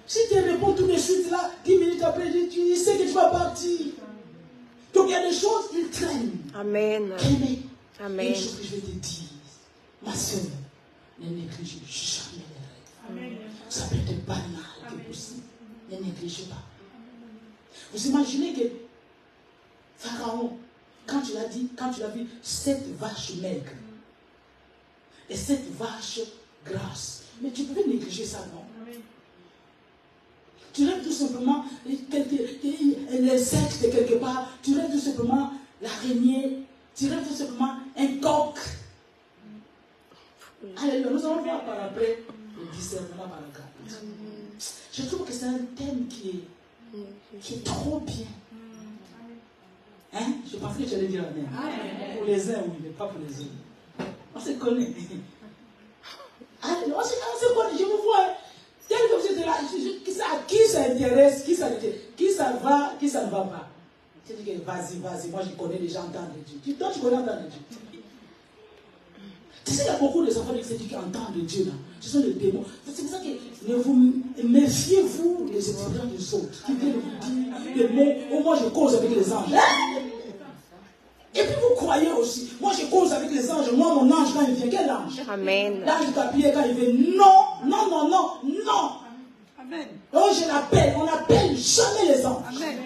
[SPEAKER 1] Si tu réponds tout de suite là, 10 minutes après, il sait que tu vas partir. Donc il y a des choses, il craignent.
[SPEAKER 3] Amen.
[SPEAKER 1] Amen. Une chose que je vais te dire, ma soeur, ne négligez jamais les rêves. Ça peut être banal que possible. Ne négligez pas. Vous imaginez que Pharaon, quand tu l'as vu, 7 vaches maigres et 7 vaches grasses, mais tu pouvais négliger ça, non? Tu rêves tout simplement l'insecte quelque part, tu rêves tout simplement l'araignée, tu rêves tout simplement un coq. Alléluia, nous allons voir par après le discernement par la grâce. Je trouve que c'est un thème qui est trop bien. Hein? Je pensais que tu allais dire Amen. Pour les uns, oui, mais pas pour les autres. On se connaît. On se connaît, je vous vois. Tel que vous êtes là, qui ça intéresse, qui ça va, qui ça ne va pas. Tu dis que vas-y, moi je connais déjà entendre Dieu. Toi, tu connais entendre Dieu. Tu sais, il y a beaucoup de enfants qui entendent Dieu là. Ce sont les démons. C'est pour ça que méfiez-vous des étudiants des autres qui viennent vous dire des mots. Oh, moi je cause avec les anges. Et puis vous croyez aussi, moi je cause avec les anges, moi mon ange quand il vient, quel ange?
[SPEAKER 3] Amen.
[SPEAKER 1] L'ange Gabriel quand il vient, non. Amen. Oh, je l'appelle, on n'appelle jamais les anges. Amen.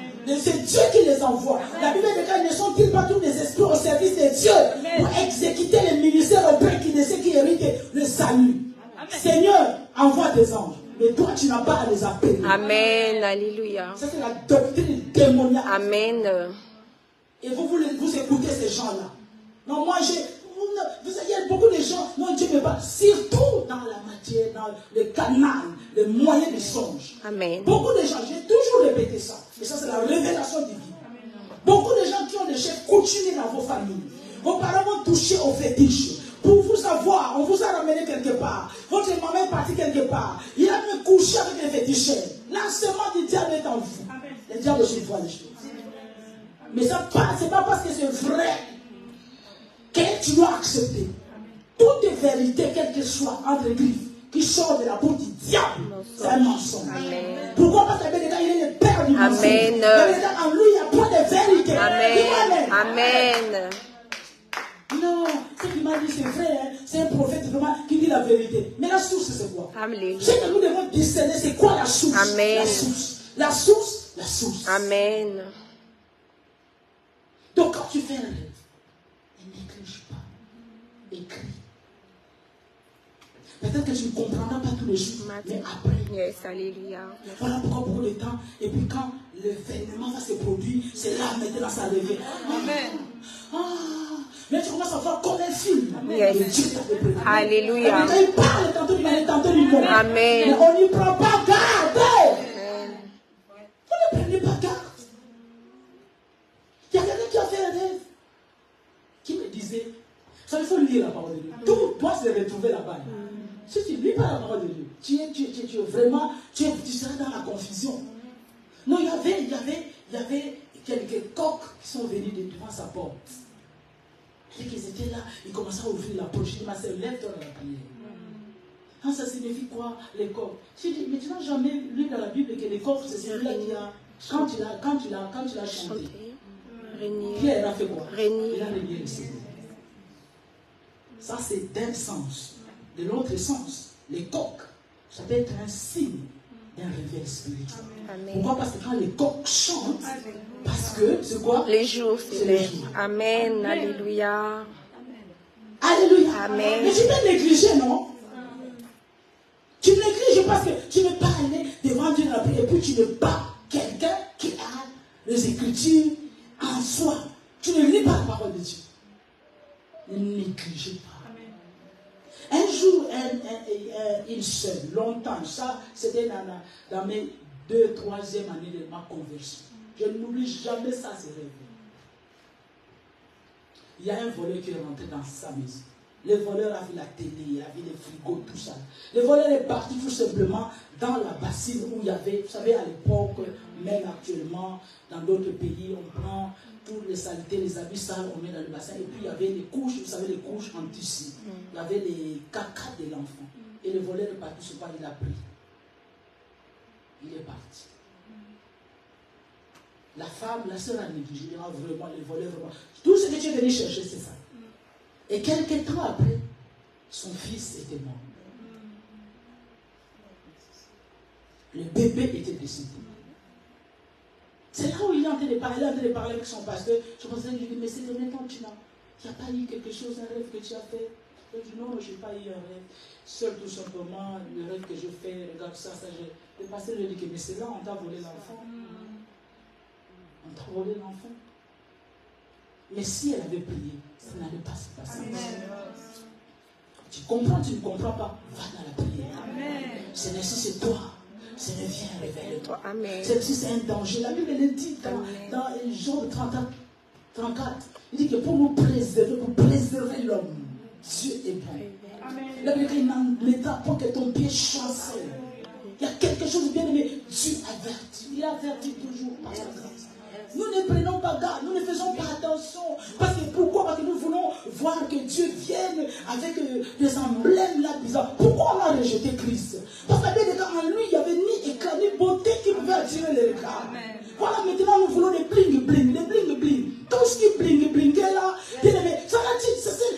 [SPEAKER 1] C'est Dieu qui les envoie. Amen. La Bible déclare, ne sont-ils pas tous des esprits au service de Dieu? Amen. Pour exécuter les ministères auprès qui décide qui hérite le salut. Amen. Seigneur, envoie des anges. Mais toi, tu n'as pas à les appeler.
[SPEAKER 3] Amen. Alléluia.
[SPEAKER 1] Ça, c'est la doctrine démoniaque.
[SPEAKER 3] Amen.
[SPEAKER 1] Et vous écoutez ces gens-là. Non, moi, il y a beaucoup de gens, non, Dieu me parle. Surtout dans la matière, dans le canal, le moyen de songe.
[SPEAKER 3] Amen.
[SPEAKER 1] Beaucoup de gens, j'ai toujours répété ça. Et ça, c'est la révélation divine. Amen. Beaucoup de gens qui ont des chefs coutumiers dans vos familles. Vos parents vont toucher aux fétiches. Pour vous savoir, on vous a ramené quelque part. Votre maman est partie quelque part. Il a même couché avec les féticheurs. L'enseignement du diable est en vous. Amen. Le diable aussi voit les choses. Mais ça, c'est pas parce que c'est vrai que tu dois accepter. Toute vérité, quelle que soit, entre griffes, que qui sort de la bouche du diable, c'est un mensonge.
[SPEAKER 3] Amen.
[SPEAKER 1] Pourquoi? Parce qu'il est le père du mensonge.
[SPEAKER 3] Amen.
[SPEAKER 1] En lui, il n'y a pas de vérité.
[SPEAKER 3] Amen. Amen.
[SPEAKER 1] Non, ce qu'il m'a dit, c'est vrai, hein? C'est un prophète vraiment qui dit la vérité. Mais la source, c'est quoi?
[SPEAKER 3] Alléluia.
[SPEAKER 1] Ce que nous devons discerner, c'est quoi la source?
[SPEAKER 3] Amen.
[SPEAKER 1] La source. La source, la source.
[SPEAKER 3] Amen.
[SPEAKER 1] Donc quand tu fais un rêve, ne néglige pas. Écris. Peut-être que tu ne comprendras pas tous les jours, mais après.
[SPEAKER 3] Yes, alléluia.
[SPEAKER 1] Voilà pourquoi beaucoup de temps, et puis quand l'événement va se produire, c'est là maintenant ça revient. Amen. Mais tu commences à voir comme un film.
[SPEAKER 3] Yes. Alléluia.
[SPEAKER 1] Et quand il parle tantôt du mal, tantôt du bon.
[SPEAKER 3] Amen.
[SPEAKER 1] Mais on n'y prend pas garde.
[SPEAKER 3] Amen.
[SPEAKER 1] Vous ne prenez pas garde. Il y a quelqu'un qui a fait un rêve, qui me disait, ça il faut lire la parole de Dieu. Tout doit se retrouver là-bas. Si tu ne lis pas la parole de Dieu, tu es vraiment, tu seras dans la confusion. Non, il y avait quelques coqs qui sont venus devant sa porte. Dès qu'ils étaient là, ils commençaient à ouvrir la porte. Je dis, ma soeur, lève-toi dans la prière. Ça signifie quoi, les coqs? Je dis, mais tu n'as jamais lu dans la Bible que les coqs, c'est celui-là qui a, quand tu l'as chanté. Pierre a fait quoi? Il a régné le Seigneur. Ça, c'est d'un sens. De l'autre sens, les coqs, ça peut être un signe d'un réveil spirituel.
[SPEAKER 3] Amen.
[SPEAKER 1] Pourquoi? Parce que quand les coqs chantent, parce que c'est quoi?
[SPEAKER 3] Les jours,
[SPEAKER 1] c'est les jours.
[SPEAKER 3] Amen. Alléluia.
[SPEAKER 1] Alléluia.
[SPEAKER 3] Amen.
[SPEAKER 1] Mais tu peux négliger, non? Tu négliges parce que tu ne peux pas aller devant Dieu dans la prière et puis tu n'es pas quelqu'un qui a les Écritures en soi. Tu ne lis pas la parole de Dieu. Ne négligez pas. Un jour, une seule, longtemps, ça c'était dans mes 2, 3e années de ma conversion. Je n'oublie jamais ça, ces rêves. Il y a un voleur qui est rentré dans sa maison. Le voleur a vu la télé, il a vu les frigos, tout ça. Le voleur est parti tout simplement dans la bassine où il y avait, vous savez, à l'époque, même actuellement, dans d'autres pays, on prend toutes les saletés, les habits sales, on met dans le bassin. Et puis il y avait les couches, vous savez, les couches en tissu. Il y avait les caca de l'enfant. Et le voleur est parti, souvent il a pris. Il est parti. La femme, la sœur a négligé, il a vraiment, le voleur, vraiment. Tout ce que tu es venu chercher, c'est ça. Et quelques temps après, son fils était mort. Le bébé était décédé. C'est là où il est en train de parler, avec son pasteur. Son pasteur lui dit, mais c'est combien de temps tu n'as pas eu quelque chose, un rêve que tu as fait? Il dit, non, je n'ai pas eu un rêve. Seul tout simplement, le rêve que je fais, regarde ça. Le pasteur lui dit, mais c'est là, on t'a volé l'enfant. On t'a volé l'enfant. Mais si elle avait prié, ça n'allait pas se passer. Amen. Tu comprends, tu ne comprends pas, va dans la prière. Seigneur, si c'est toi, Seigneur, viens, révèle-toi. Si c'est un danger, la Bible elle dit dans Job 34, il dit que pour nous préserver l'homme, Dieu est bon. La Bible dit, n'en mettra pas que ton pied chancelle. Il y a quelque chose de bien aimé. Dieu avertit. Il avertit toujours par sa grâce. Nous ne prenons pas garde, nous ne faisons pas attention. Parce que pourquoi? Parce que nous voulons voir que Dieu vienne avec des emblèmes là bizarres. Pourquoi on a rejeté Christ? Parce qu'en lui, il n'y avait ni éclat, ni beauté qui pouvait attirer les regards. Voilà, maintenant nous voulons des bling bling, des bling bling. Tout ce qui bling bling est là, bien aimé, ça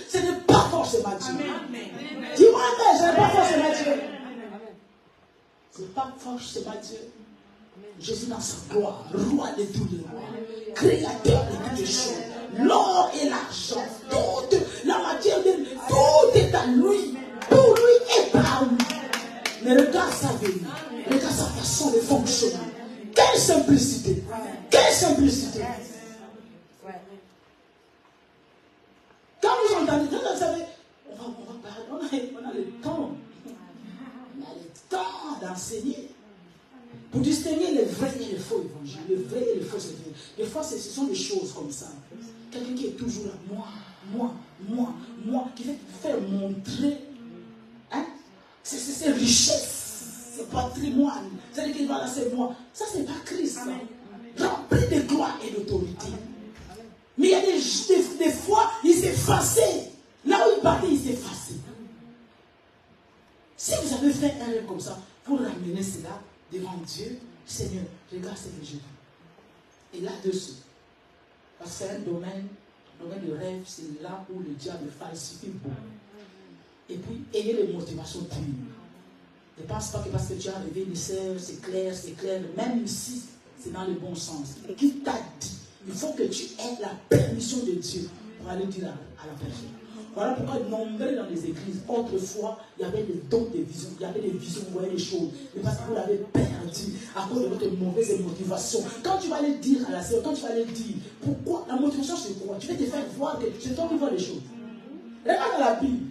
[SPEAKER 1] ce n'est pas forcément Dieu. Dis-moi, mais ce n'est pas forcément Dieu. Ce n'est pas forcément Dieu. Jésus dans sa gloire, roi de tous les rois, créateur de toutes les choses, l'or et l'argent, toute la matière de lui, tout est à lui, pour lui et par lui. Mais regarde sa vie, regarde sa façon de fonctionner. Quelle simplicité! Quelle simplicité! Quand vous entendez, vous savez, on a le temps. On a le temps d'enseigner. Pour distinguer le vrai et le faux évangile, le vrai et le faux évangile. Des fois, ce sont des choses comme ça. Quelqu'un qui est toujours là, moi, qui veut faire montrer ses richesses, ses patrimoines. C'est-à-dire qu'il va là, c'est moi. Ça, c'est pas Christ. Rempli de gloire et d'autorité. Mais il y a des fois, il s'est effacé. Là où il partait, il s'est effacé. Si vous avez fait un rêve comme ça, vous ramenez cela devant Dieu. Seigneur, regarde ce que j'ai vu. Et là-dessus, parce que c'est un domaine de rêve, c'est là où le diable falsifie beaucoup. Et puis, ayez les motivations pures. Ne pense pas que parce que tu as rêvé une sœur, c'est clair, même si c'est dans le bon sens. Qui t'a dit? Il faut que tu aies la permission de Dieu pour aller dire à la personne. Voilà pourquoi nombreux dans les églises, autrefois, il y avait des dons de vision, il y avait des visions, vous voyez les choses. Mais parce que vous l'avez perdu à cause de votre mauvaise motivation. Quand tu vas aller dire à la sœur, quand tu vas aller dire, pourquoi? La motivation c'est quoi? Tu vas te faire voir que c'est toi qui vois les choses. Regarde dans la Bible.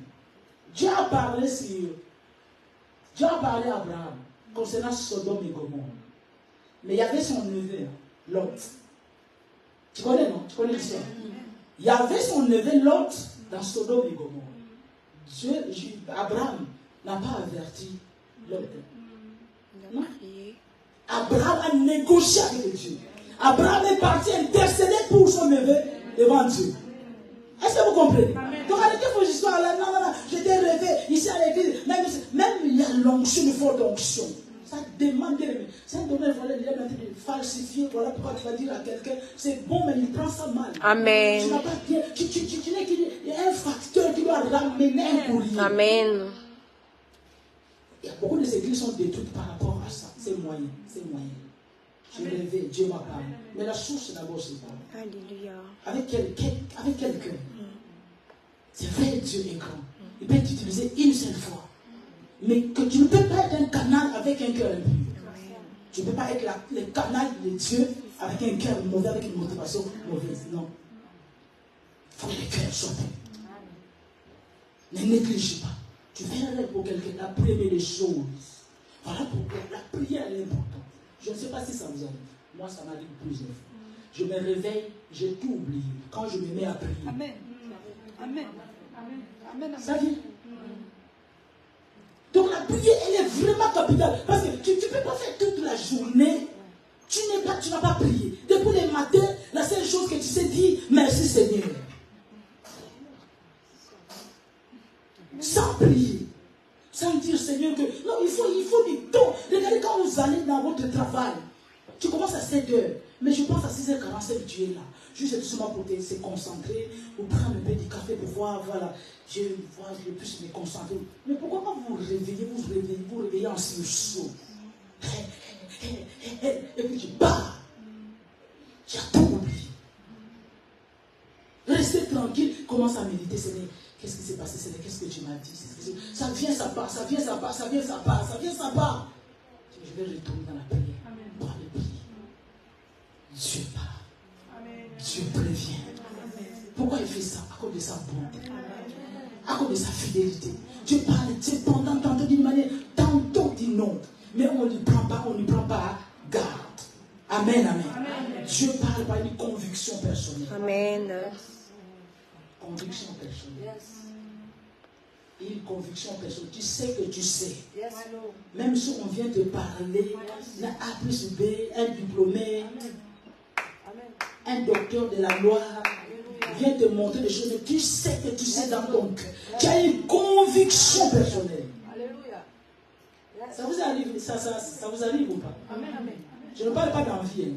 [SPEAKER 1] Dieu a parlé à Abraham concernant Sodome et Gomorrhe. Mais il y avait son neveu, Lot. Tu connais, non? Tu connais l'histoire? Il y avait son neveu Lot dans Sodome et Gomorrhe. Abraham n'a pas averti Lot. Non. Abraham a négocié avec Dieu. Abraham est parti intercéder pour son neveu devant Dieu. Est-ce que vous comprenez? Donc arrêtez vos histoires là. Non, j'étais rêvé ici à l'église. Même il y a l'onction, il faut l'onction. Ça demande, c'est un domaine, il est en train de falsifier. Voilà pourquoi tu vas dire à quelqu'un, c'est bon, mais il prend ça mal.
[SPEAKER 3] Amen.
[SPEAKER 1] Tu n'as pas bien, il y a un facteur qui doit ramener un courrier.
[SPEAKER 3] Amen.
[SPEAKER 1] Il y a beaucoup d'églises qui sont détruites par rapport à ça. C'est moyen. Je rêvais, Dieu m'a parlé. Mais la source d'abord, c'est quoi?
[SPEAKER 3] Alléluia.
[SPEAKER 1] Avec quelqu'un. C'est vrai, Dieu est grand. Il peut t'utiliser une seule fois. Mais que tu ne peux pas être un canal avec un cœur impur. Tu ne peux pas être le canal de Dieu avec un cœur mauvais, avec une motivation mauvaise. Non. Il faut que le cœur soit pur. Ne néglige pas. Tu fais un rêve pour quelqu'un, la première des choses. Voilà pourquoi la prière est importante. Je ne sais pas si ça vous arrive. Moi, ça m'arrive plusieurs fois. Je me réveille, j'ai tout oublié. Quand je me mets à prier.
[SPEAKER 4] Amen. Amen. Amen.
[SPEAKER 1] Ça vient. Donc la prière, elle est vraiment capitale. Parce que tu ne peux pas faire toute la journée. Tu n'as pas prié. Depuis le matin, la seule chose que tu sais dire, merci Seigneur. Sans prier. Sans dire Seigneur que... Non, il faut du temps. Regardez quand vous allez dans votre travail. Tu commences à 7 heures. Mais je pense à 6h45, tu es là. Juste seulement pour se concentrer, ou prendre un peu de café pour voir, voilà, je puisse me concentrer. Mais pourquoi pas vous réveillez en sursaut? Et puis tu pars. Tu as tout oublié. Restez tranquille, commence à méditer, Seigneur. Qu'est-ce qui s'est passé, Seigneur? Qu'est-ce que tu m'as dit? Ça vient, ça part, ça vient, ça part, ça vient, ça part, ça vient, ça part. Je vais retourner dans la prière. Pour aller prier. Dieu parle. Dieu prévient. Pourquoi il fait ça? À cause de sa bonté. À cause de sa fidélité. Dieu parle cependant tantôt d'une manière, tantôt d'une autre. Mais on ne lui prend pas garde. Amen, amen. Dieu parle par une conviction personnelle.
[SPEAKER 3] Amen.
[SPEAKER 1] Conviction personnelle. Une conviction personnelle. Tu sais que tu sais. Même si on vient te parler, un A plus B, un diplômé, un docteur de la loi vient te montrer des choses, mais tu sais que tu sais dans ton cœur. Tu as une conviction personnelle. Ça vous arrive, ça vous arrive ou pas? Je ne parle pas d'envie.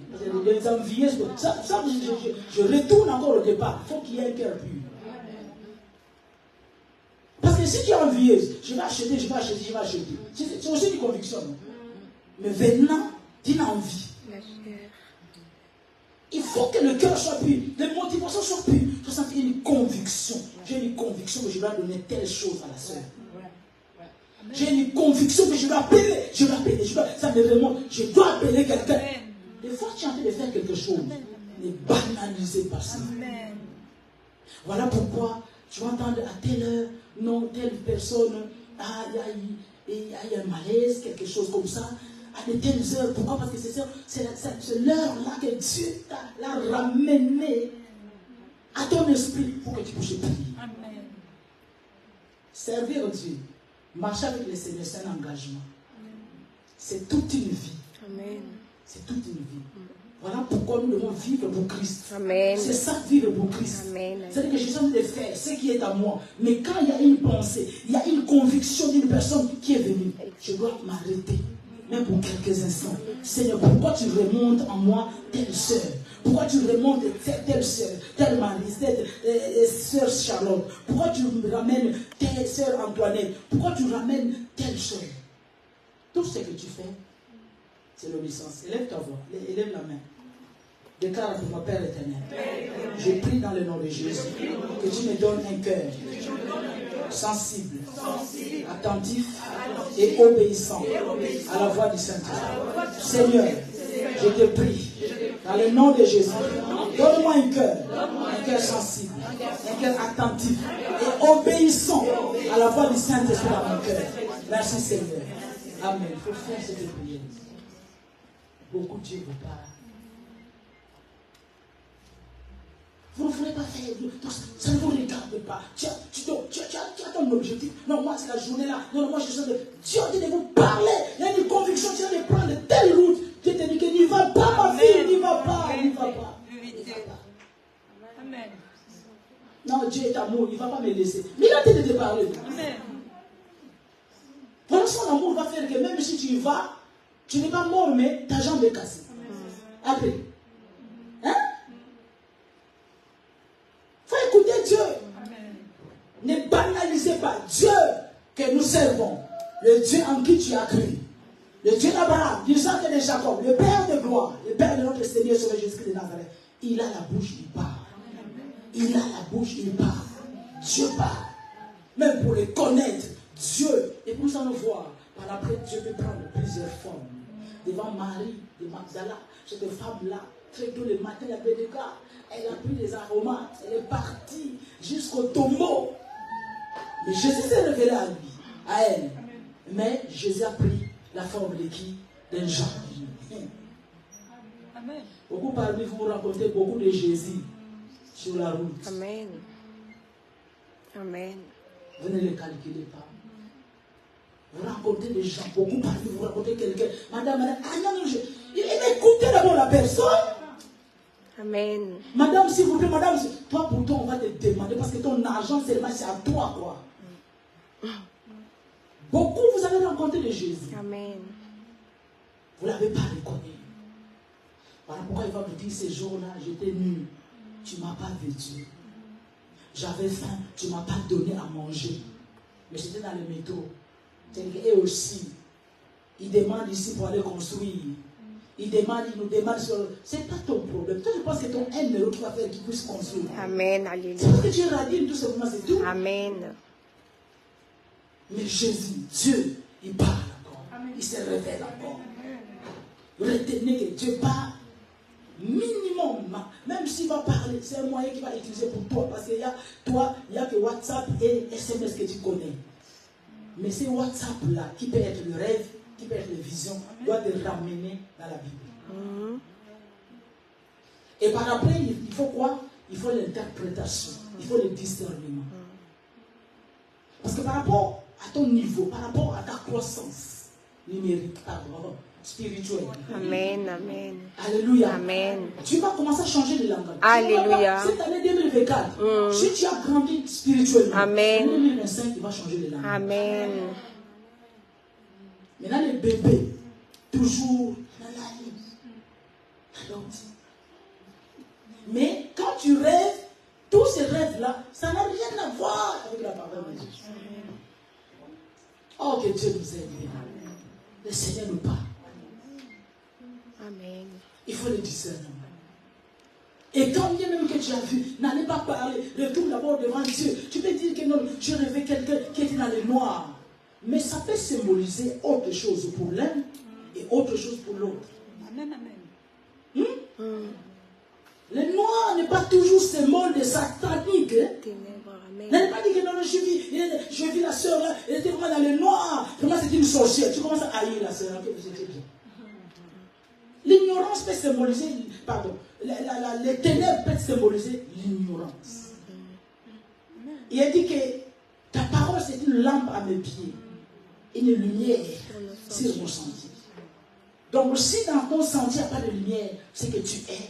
[SPEAKER 1] Les envieux, je retourne encore au départ. Il faut qu'il y ait un cœur pur. Parce que si tu es envieuse, je vais acheter. C'est aussi une conviction. Non? Mais venant d'une envie. Il faut que le cœur soit pur, les motivations soient pures. Je sens qu'il y a une conviction. J'ai une conviction que je dois donner telle chose à la sœur. J'ai une conviction que je dois appeler. Ça me remonte. Je dois appeler quelqu'un. Des fois, tu es en train de faire quelque chose. Ne banalisez pas ça. Voilà pourquoi tu vas entendre à telle heure, non, telle personne, il y a un malaise, quelque chose comme ça. À de telles heures. Pourquoi? Parce que c'est l'heure-là que Dieu l'a ramené à ton esprit pour que tu puisses prier.
[SPEAKER 4] Amen.
[SPEAKER 1] Servir Dieu, marcher avec le Seigneur, c'est un engagement. C'est toute une vie.
[SPEAKER 3] Amen.
[SPEAKER 1] C'est toute une vie. Voilà pourquoi nous devons vivre pour Christ.
[SPEAKER 3] Amen.
[SPEAKER 1] C'est ça, vivre pour Christ.
[SPEAKER 3] Amen.
[SPEAKER 1] C'est-à-dire que je suis en train de faire ce qui est à moi. Mais quand il y a une pensée, il y a une conviction d'une personne qui est venue, je dois m'arrêter, même pour quelques instants. Seigneur, pourquoi tu remontes en moi telle sœur? Pourquoi tu remontes telle sœur, telle Marie, telle sœur Charlotte? Pourquoi tu me ramènes telle sœur Antoinette? Pourquoi tu ramènes telle sœur? Tout ce que tu fais, c'est l'obéissance. Élève ta voix, élève la main. Déclare pour mon Père éternel. Je prie dans le nom de Jésus que tu me donnes un cœur sensible, attentif et obéissant à la voix du Saint-Esprit. Seigneur, je te prie, dans le nom de Jésus, donne-moi un cœur sensible, un cœur attentif et obéissant à la voix du Saint-Esprit dans mon cœur. Merci Seigneur. Amen. Il faut faire cette prière. Beaucoup de Dieu vous parle. Vous ne voulez pas faire, ça ne vous regarde pas. Tu as ton objectif. Non, moi, c'est la journée là. Non, moi, je sens que Dieu dit de vous parler. Il y a une conviction, tu viens de prendre telle route. Dieu te dit que n'y va pas, ma fille, n'y va pas, n'y va pas.
[SPEAKER 4] Amen.
[SPEAKER 1] Non, Dieu est amour, il ne va pas me laisser. Mais il a dit de te parler.
[SPEAKER 4] Amen.
[SPEAKER 1] Voilà, son amour va faire que même si tu y vas, tu n'es pas mort, mais ta jambe est cassée. Après. Hein? Faut écouter Dieu.
[SPEAKER 4] Amen.
[SPEAKER 1] Ne banalisez pas Dieu que nous servons. Le Dieu en qui tu as cru. Le Dieu d'Abraham, d'Isaac et de Jacob. Le Père de gloire. Le Père de notre Seigneur sur Jésus-Christ de Nazareth. Il a la bouche, il parle. Il a la bouche, il parle. Dieu parle. Même pour le connaître, Dieu. Et pour ça nous voir. Par après, Dieu peut prendre plusieurs formes. Devant Marie de Magdala, cette femme-là, très tôt le matin, la Bédéka, elle a pris les aromates, elle est partie jusqu'au tombeau. Mais Jésus s'est révélé à lui, à elle. Mais Jésus a pris la forme de qui? D'un Jean.
[SPEAKER 4] Amen.
[SPEAKER 1] Beaucoup parmi vous rencontrez beaucoup de Jésus sur la route.
[SPEAKER 3] Amen. Amen.
[SPEAKER 1] Vous ne les calculez pas. Vous rencontrez des gens, beaucoup parmi vous rencontrez quelqu'un. Madame, ah non, non, écoutez d'abord la personne.
[SPEAKER 3] Amen.
[SPEAKER 1] Madame, s'il vous plaît, madame, toi pourtant on va te demander parce que ton argent seulement c'est à toi, quoi. Beaucoup vous avez rencontré de Jésus.
[SPEAKER 3] Amen.
[SPEAKER 1] Vous ne l'avez pas reconnu. Voilà pourquoi il va vous dire ces jours-là, j'étais nu, tu ne m'as pas vêtu. J'avais faim, tu ne m'as pas donné à manger. Mais j'étais dans le métro. Et aussi, ils demandent ici pour aller construire. Ils nous demandent sur. C'est pas ton problème. Toi, je pense que ton numéro qui va faire qu'ils puissent construire.
[SPEAKER 3] Amen.
[SPEAKER 1] C'est
[SPEAKER 3] Alléluia.
[SPEAKER 1] parce que Dieu radine tout simplement, c'est tout.
[SPEAKER 3] Amen.
[SPEAKER 1] Mais Jésus, Dieu, il parle encore. Il se révèle encore. Retenez que Dieu parle minimum. Même s'il va parler, c'est un moyen qu'il va utiliser pour toi. Parce qu'il y a, toi, il n'y a que WhatsApp et SMS que tu connais. Mais c'est WhatsApp-là qui peut être le rêve, qui peut être la vision, doit te ramener dans la Bible. Et par après, il faut quoi? Il faut l'interprétation, il faut le discernement. Parce que par rapport à ton niveau, par rapport à ta croissance numérique, spirituelle.
[SPEAKER 3] Amen. Amen.
[SPEAKER 1] Alléluia.
[SPEAKER 3] Amen.
[SPEAKER 1] Tu vas commencer à changer de langage.
[SPEAKER 3] Alléluia.
[SPEAKER 1] Cette année 2024, si tu as grandi spirituellement,
[SPEAKER 3] Amen.
[SPEAKER 1] en 2025, tu vas changer de langage.
[SPEAKER 3] Amen.
[SPEAKER 1] Maintenant, les bébés, toujours dans la ligne. Mais quand tu rêves, tous ces rêves-là, ça n'a rien à voir avec la parole de Dieu. Oh, que Dieu nous aide. Le Seigneur nous parle.
[SPEAKER 3] Amen.
[SPEAKER 1] Il faut le discernement. Et quand bien même que tu as vu, n'allez pas parler, retourne d'abord devant Dieu. Tu peux dire que non, j'ai rêvé quelqu'un qui était dans le noir. Mais ça peut symboliser autre chose pour l'un et autre chose pour l'autre.
[SPEAKER 4] Amen, amen.
[SPEAKER 1] Le noir n'est pas toujours symbole de satanique.
[SPEAKER 3] Ténèbres. Amen.
[SPEAKER 1] N'allez pas dire que non, je vis la sœur là, elle était vraiment dans le noir. Vraiment, c'est une sorcière. Tu commences à haïr la sœur. L'ignorance peut symboliser, pardon, les ténèbres peuvent symboliser l'ignorance. Il a dit que ta parole c'est une lampe à mes pieds, une lumière sur mon sentier. Donc si dans ton sentier il n'y a pas de lumière, c'est que tu es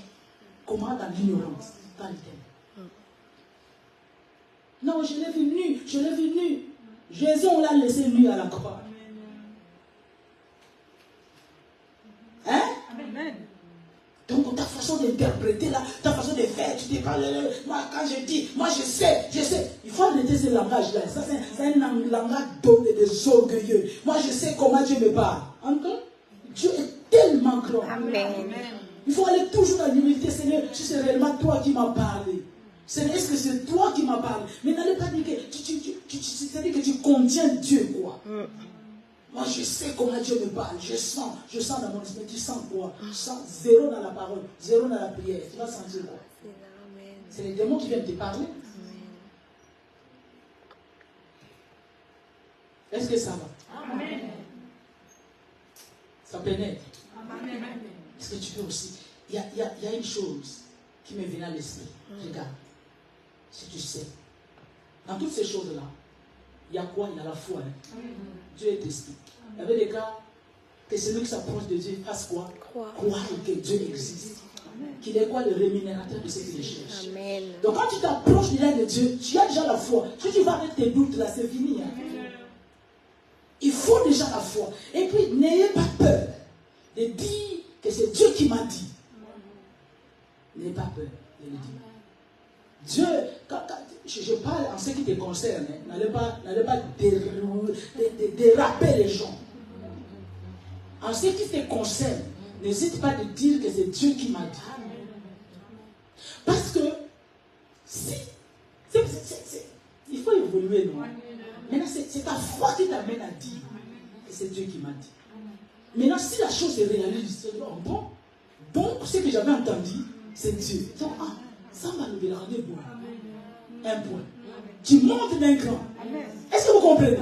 [SPEAKER 1] comment dans l'ignorance, dans les ténèbres. Non, je l'ai vu nu, je l'ai vu nu. Jésus, on l'a laissé nu à la croix. Hein?
[SPEAKER 4] Amen.
[SPEAKER 1] Donc ta façon d'interpréter là, ta façon de faire, tu dis pas, moi quand je dis, moi je sais. Il faut arrêter ce langage-là. Ça c'est un langage d'homme et des orgueilleux. Moi je sais comment Dieu me parle. Encore? Dieu est tellement grand.
[SPEAKER 3] Amen.
[SPEAKER 1] Il faut aller toujours dans l'humilité. Seigneur, si c'est réellement toi qui m'as parlé. Seigneur, est-ce que c'est toi qui m'as parlé? Mais n'allez pas dire que c'est-à-dire que tu contiens Dieu, quoi. Moi, je sais comment Dieu me parle. Je sens dans mon esprit. Tu sens quoi? Tu sens zéro dans la parole, zéro dans la prière. Tu vas sentir quoi? C'est les démons qui viennent te parler. Est-ce que ça va?
[SPEAKER 4] Amen.
[SPEAKER 1] Ça pénètre.
[SPEAKER 4] Amen.
[SPEAKER 1] Est-ce que tu peux aussi? Il y a une chose qui me vient à l'esprit. Regarde. Si tu sais. Dans toutes ces choses-là, il y a quoi? Il y a la foi. Hein? Dieu est esprit. Il y avait des cas que celui qui s'approche de Dieu fasse quoi? Croire que Dieu existe. Qu'il est quoi? Le rémunérateur de ce qu'il cherche.
[SPEAKER 3] Amen.
[SPEAKER 1] Donc quand tu t'approches de Dieu, tu as déjà la foi. Si tu vas avec tes doutes là, c'est fini. Hein? Il faut déjà la foi. Et puis, n'ayez pas peur de dire que c'est Dieu qui m'a dit. N'ayez pas peur de le dire. Dieu, quand je parle en ce qui te concerne, hein, n'allez pas déraper les gens. En ce qui te concerne, n'hésite pas de dire que c'est Dieu qui m'a dit. Parce que si, il faut évoluer, non? Maintenant, c'est ta foi qui t'amène à dire que c'est Dieu qui m'a dit. Maintenant, si la chose se réalise, c'est bon, ce que j'avais entendu, c'est Dieu. Donc, ça va nous regarder bon. Un point. Tu montes d'un cran. Est-ce que vous comprenez?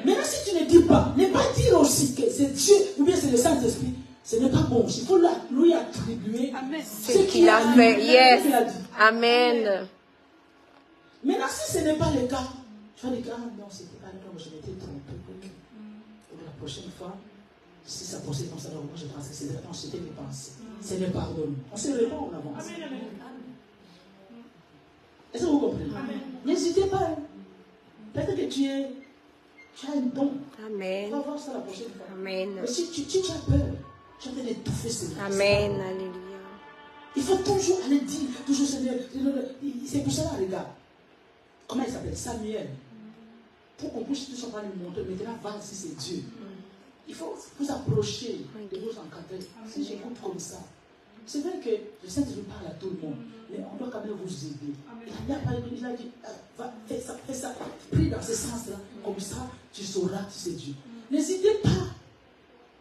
[SPEAKER 1] Maintenant, si tu ne dis pas, ne pas dire aussi que c'est Dieu ou bien c'est le Saint-Esprit, ce n'est pas bon. Il faut lui attribuer
[SPEAKER 3] ce qu'il a fait. Yes. Amen.
[SPEAKER 1] Maintenant, si ce n'est pas le cas, tu vas dire, non, c'était pas le cas, je m'étais trompé. La prochaine fois, si ça procède comme ça, moi je pense que c'était mes pensées. C'est mes pardons. On se répond, on avance. Est-ce que vous comprenez? N'hésitez pas. Hein. Peut-être que tu as un don.
[SPEAKER 3] Amen.
[SPEAKER 1] On va voir ça la prochaine fois.
[SPEAKER 3] Amen.
[SPEAKER 1] Mais si tu as peur, tu es en train d'étouffer ce message.
[SPEAKER 3] Amen. Alléluia.
[SPEAKER 1] Il faut toujours aller dire, toujours Seigneur. C'est pour cela, regarde. Comment il s'appelle? Samuel. Pour qu'on puisse tout simplement lui montrer, maintenant, va si c'est Dieu. Il faut vous approcher de vous encadrer. Si j'écoute comme ça, c'est vrai que le Saint-Esprit parle à tout le monde, mais on doit quand même vous aider. Il a dit, va, fais ça, prie dans ce sens-là, comme ça, tu sauras si c'est Dieu. N'hésitez pas,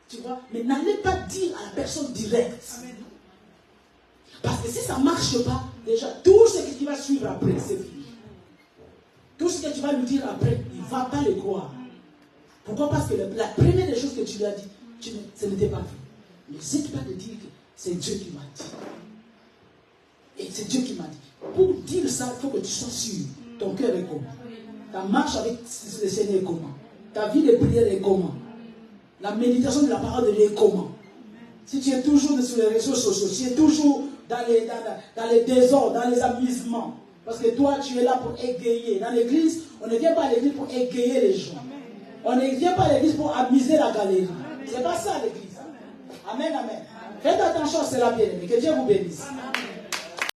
[SPEAKER 1] tu vois, mais n'allez pas dire à la personne directe. Parce que si ça ne marche pas, déjà, tout ce qui va suivre après, c'est fini. Tout ce que tu vas lui dire après, il ne va pas le croire. Pourquoi? Parce que la première des choses que tu lui as dit, ce n'était pas fait. N'hésite pas de dire que c'est Dieu qui m'a dit. Et c'est Dieu qui m'a dit. Pour dire ça, il faut que tu sois sûr. Ton cœur est comment? Ta marche avec le Seigneur est comment? Ta vie de prière est comment? La méditation de la parole de Dieu est comment? Si tu es toujours sur les réseaux sociaux, si tu es toujours dans les désordres, dans les amusements, parce que toi, tu es là pour égayer. Dans l'église, on ne vient pas à l'église pour égayer les gens. On ne vient pas à l'église pour amuser la galerie. Ce n'est pas ça l'église. Amen, amen. Faites attention à cela, bien aimé. Que Dieu vous bénisse.